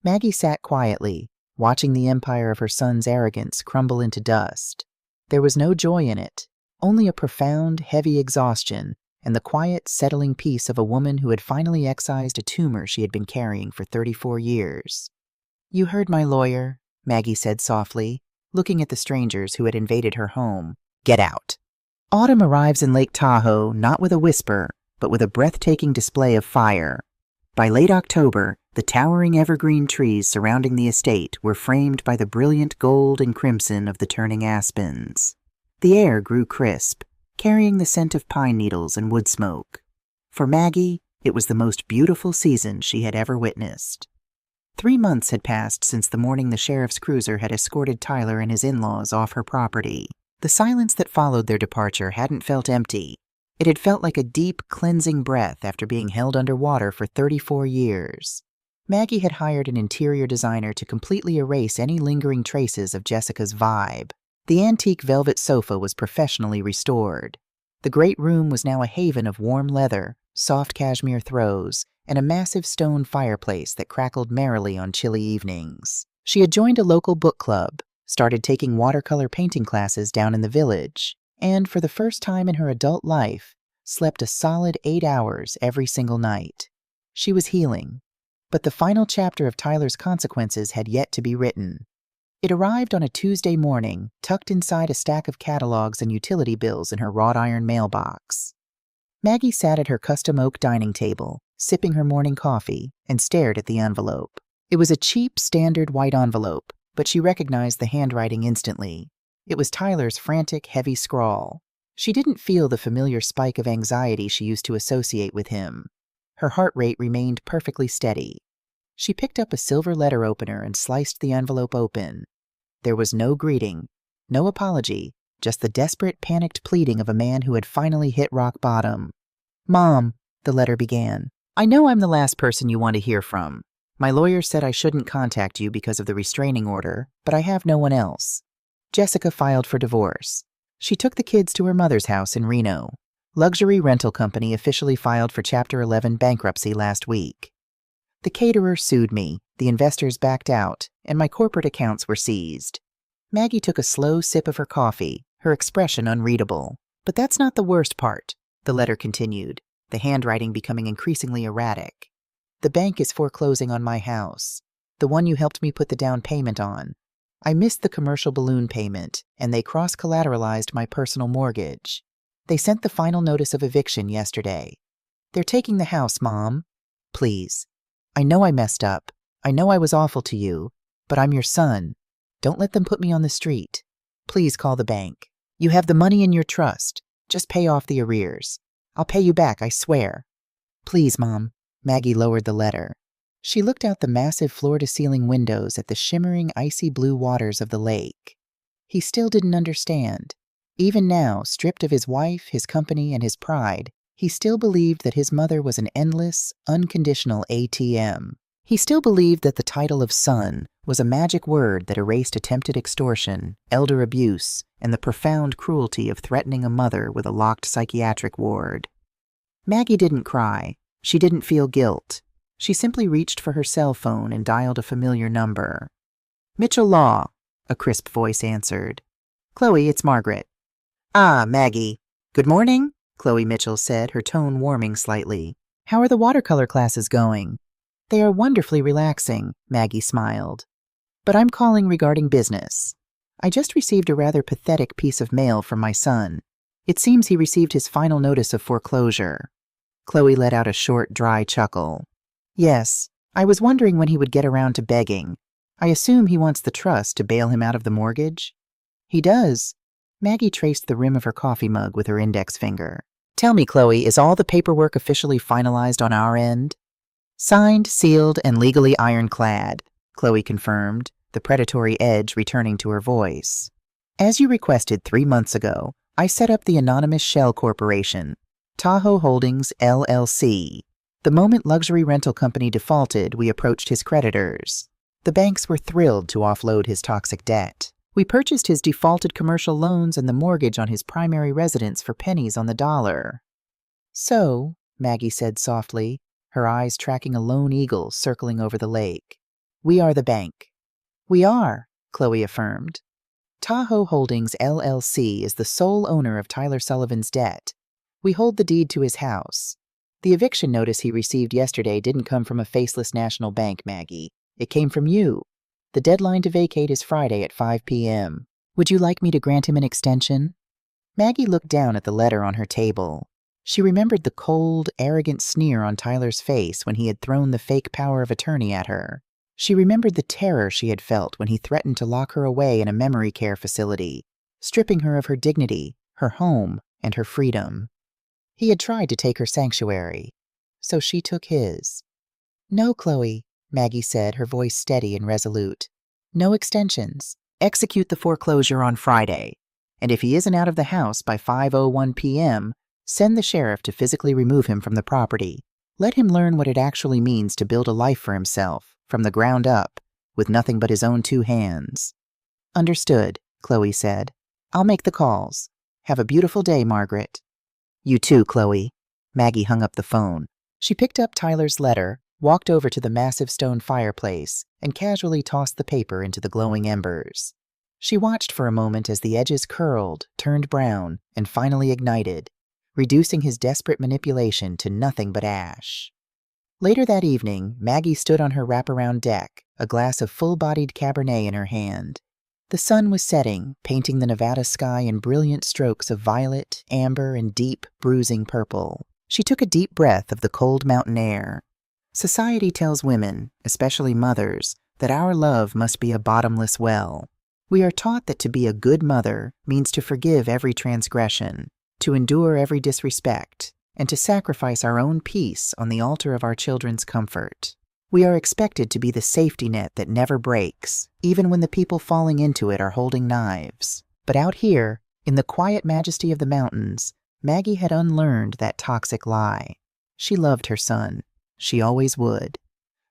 A: Maggie sat quietly, watching the empire of her son's arrogance crumble into dust. There was no joy in it, only a profound, heavy exhaustion and the quiet, settling peace of a woman who had finally excised a tumor she had been carrying for 34 years. "You heard my lawyer," Maggie said softly, looking at the strangers who had invaded her home. "Get out." Autumn arrives in Lake Tahoe not with a whisper, but with a breathtaking display of fire. By late October, the towering evergreen trees surrounding the estate were framed by the brilliant gold and crimson of the turning aspens. The air grew crisp, carrying the scent of pine needles and wood smoke. For Maggie, It was the most beautiful season she had ever witnessed. 3 months had passed since the morning the sheriff's cruiser had escorted Tyler and his in-laws off her property. The silence that followed their departure hadn't felt empty. It had felt like a deep, cleansing breath after being held underwater for 34 years. Maggie had hired an interior designer to completely erase any lingering traces of Jessica's vibe. The antique velvet sofa was professionally restored. The great room was now a haven of warm leather, soft cashmere throws, and a massive stone fireplace that crackled merrily on chilly evenings. She had joined a local book club, started taking watercolor painting classes down in the village, and for the first time in her adult life, slept a solid 8 hours every single night. She was healing, but the final chapter of Tyler's consequences had yet to be written. It arrived on a Tuesday morning, tucked inside a stack of catalogs and utility bills in her wrought iron mailbox. Maggie sat at her custom oak dining table, sipping her morning coffee, and stared at the envelope. It was a cheap, standard white envelope, but she recognized the handwriting instantly. It was Tyler's frantic, heavy scrawl. She didn't feel the familiar spike of anxiety she used to associate with him. Her heart rate remained perfectly steady. She picked up a silver letter opener and sliced the envelope open. There was no greeting, no apology, just the desperate, panicked pleading of a man who had finally hit rock bottom. "Mom," the letter began, "I know I'm the last person you want to hear from. My lawyer said I shouldn't contact you because of the restraining order, but I have no one else. Jessica filed for divorce. She took the kids to her mother's house in Reno. Luxury rental company officially filed for Chapter 11 bankruptcy last week. The caterer sued me, the investors backed out, and my corporate accounts were seized." Maggie took a slow sip of her coffee, her expression unreadable. "But that's not the worst part," the letter continued, the handwriting becoming increasingly erratic. "The bank is foreclosing on my house, the one you helped me put the down payment on. I missed the commercial balloon payment, and they cross-collateralized my personal mortgage. They sent the final notice of eviction yesterday. They're taking the house, Mom. Please. I know I messed up. I know I was awful to you, but I'm your son. Don't let them put me on the street. Please call the bank. You have the money in your trust. Just pay off the arrears. I'll pay you back, I swear. Please, Mom." Maggie lowered the letter. She looked out the massive floor-to-ceiling windows at the shimmering, icy blue waters of the lake. He still didn't understand. Even now, stripped of his wife, his company, and his pride, he still believed that his mother was an endless, unconditional ATM. He still believed that the title of son was a magic word that erased attempted extortion, elder abuse, and the profound cruelty of threatening a mother with a locked psychiatric ward. Maggie didn't cry. She didn't feel guilt. She simply reached for her cell phone and dialed a familiar number. "Mitchell Law," a crisp voice answered. "Chloe, it's Margaret." "Ah, Maggie. Good morning," Chloe Mitchell said, her tone warming slightly. "How are the watercolor classes going?" "They are wonderfully relaxing," Maggie smiled. "But I'm calling regarding business. I just received a rather pathetic piece of mail from my son. It seems he received his final notice of foreclosure." Chloe let out a short, dry chuckle. "Yes, I was wondering when he would get around to begging. I assume he wants the trust to bail him out of the mortgage?" "He does." Maggie traced the rim of her coffee mug with her index finger. "Tell me, Chloe, is all the paperwork officially finalized on our end?" "Signed, sealed, and legally ironclad," Chloe confirmed, the predatory edge returning to her voice. "As you requested 3 months ago, I set up the anonymous shell corporation, Tahoe Holdings, LLC. The moment luxury rental company defaulted, we approached his creditors. The banks were thrilled to offload his toxic debt. We purchased his defaulted commercial loans and the mortgage on his primary residence for pennies on the dollar." "So," Maggie said softly, her eyes tracking a lone eagle circling over the lake, "we are the bank." "We are," Chloe affirmed. "Tahoe Holdings, LLC is the sole owner of Tyler Sullivan's debt. We hold the deed to his house. The eviction notice he received yesterday didn't come from a faceless national bank, Maggie. It came from you. The deadline to vacate is Friday at 5 p.m. Would you like me to grant him an extension?" Maggie looked down at the letter on her table. She remembered the cold, arrogant sneer on Tyler's face when he had thrown the fake power of attorney at her. She remembered the terror she had felt when he threatened to lock her away in a memory care facility, stripping her of her dignity, her home, and her freedom. He had tried to take her sanctuary. so she took his. "No, Chloe," Maggie said, her voice steady and resolute. "No extensions. Execute the foreclosure on Friday. And if he isn't out of the house by 5:01 p.m., send the sheriff to physically remove him from the property. Let him learn what it actually means to build a life for himself, from the ground up, with nothing but his own 2 hands." "Understood," Chloe said. "I'll make the calls. Have a beautiful day, Margaret." "You too, Chloe." Maggie hung up the phone. She picked up Tyler's letter, walked over to the massive stone fireplace, and casually tossed the paper into the glowing embers. She watched for a moment as the edges curled, turned brown, and finally ignited, reducing his desperate manipulation to nothing but ash. Later that evening, Maggie stood on her wraparound deck, a glass of full-bodied Cabernet in her hand. The sun was setting, painting the Nevada sky in brilliant strokes of violet, amber, and deep, bruising purple. She took a deep breath of the cold mountain air. Society tells women, especially mothers, that our love must be a bottomless well. We are taught that to be a good mother means to forgive every transgression, to endure every disrespect, and to sacrifice our own peace on the altar of our children's comfort. We are expected to be the safety net that never breaks, even when the people falling into it are holding knives. But out here, in the quiet majesty of the mountains, Maggie had unlearned that toxic lie. She loved her son. She always would.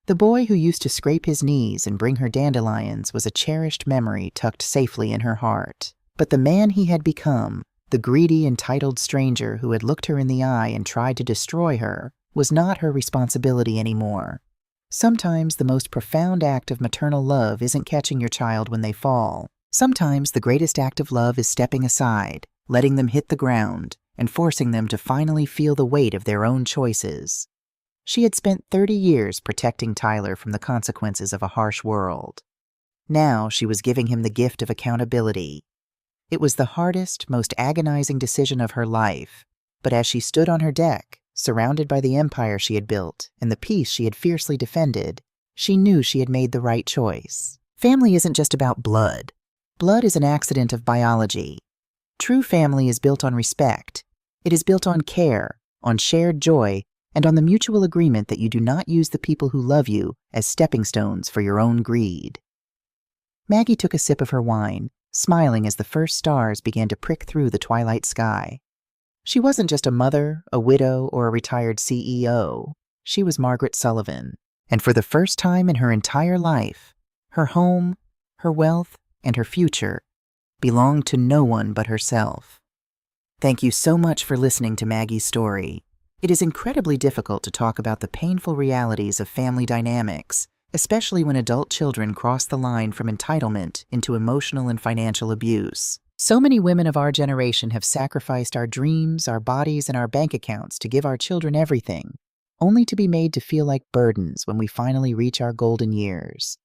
A: The boy who used to scrape his knees and bring her dandelions was a cherished memory tucked safely in her heart. But the man he had become, the greedy, entitled stranger who had looked her in the eye and tried to destroy her, was not her responsibility anymore. Sometimes the most profound act of maternal love isn't catching your child when they fall. Sometimes the greatest act of love is stepping aside, letting them hit the ground, and forcing them to finally feel the weight of their own choices. She had spent 30 years protecting Tyler from the consequences of a harsh world. Now she was giving him the gift of accountability. It was the hardest, most agonizing decision of her life, but as she stood on her deck, surrounded by the empire she had built and the peace she had fiercely defended, she knew she had made the right choice. Family isn't just about blood. Blood is an accident of biology. True family is built on respect. It is built on care, on shared joy, and on the mutual agreement that you do not use the people who love you as stepping stones for your own greed. Maggie took a sip of her wine, smiling as the first stars began to prick through the twilight sky. She wasn't just a mother, a widow, or a retired CEO. She was Margaret Sullivan, and for the first time in her entire life, her home, her wealth, and her future belonged to no one but herself. Thank you so much for listening to Maggie's story. It is incredibly difficult to talk about the painful realities of family dynamics, especially when adult children cross the line from entitlement into emotional and financial abuse. So many women of our generation have sacrificed our dreams, our bodies, and our bank accounts to give our children everything, only to be made to feel like burdens when we finally reach our golden years.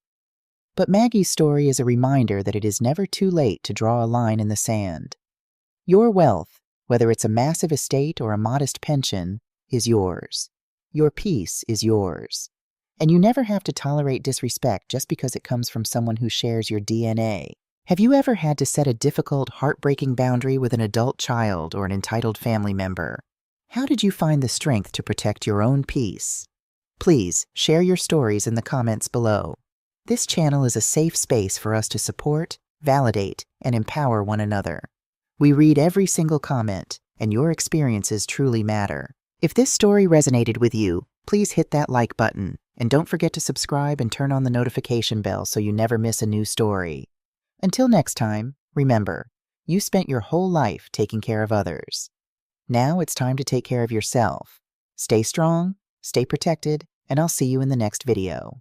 A: But Maggie's story is a reminder that it is never too late to draw a line in the sand. Your wealth, whether it's a massive estate or a modest pension, is yours. Your peace is yours. And you never have to tolerate disrespect just because it comes from someone who shares your DNA. Have you ever had to set a difficult, heartbreaking boundary with an adult child or an entitled family member? How did you find the strength to protect your own peace? Please share your stories in the comments below. This channel is a safe space for us to support, validate, and empower one another. We read every single comment, and your experiences truly matter. If this story resonated with you, please hit that like button, and don't forget to subscribe and turn on the notification bell so you never miss a new story. Until next time, remember, you spent your whole life taking care of others. Now it's time to take care of yourself. Stay strong, stay protected, and I'll see you in the next video.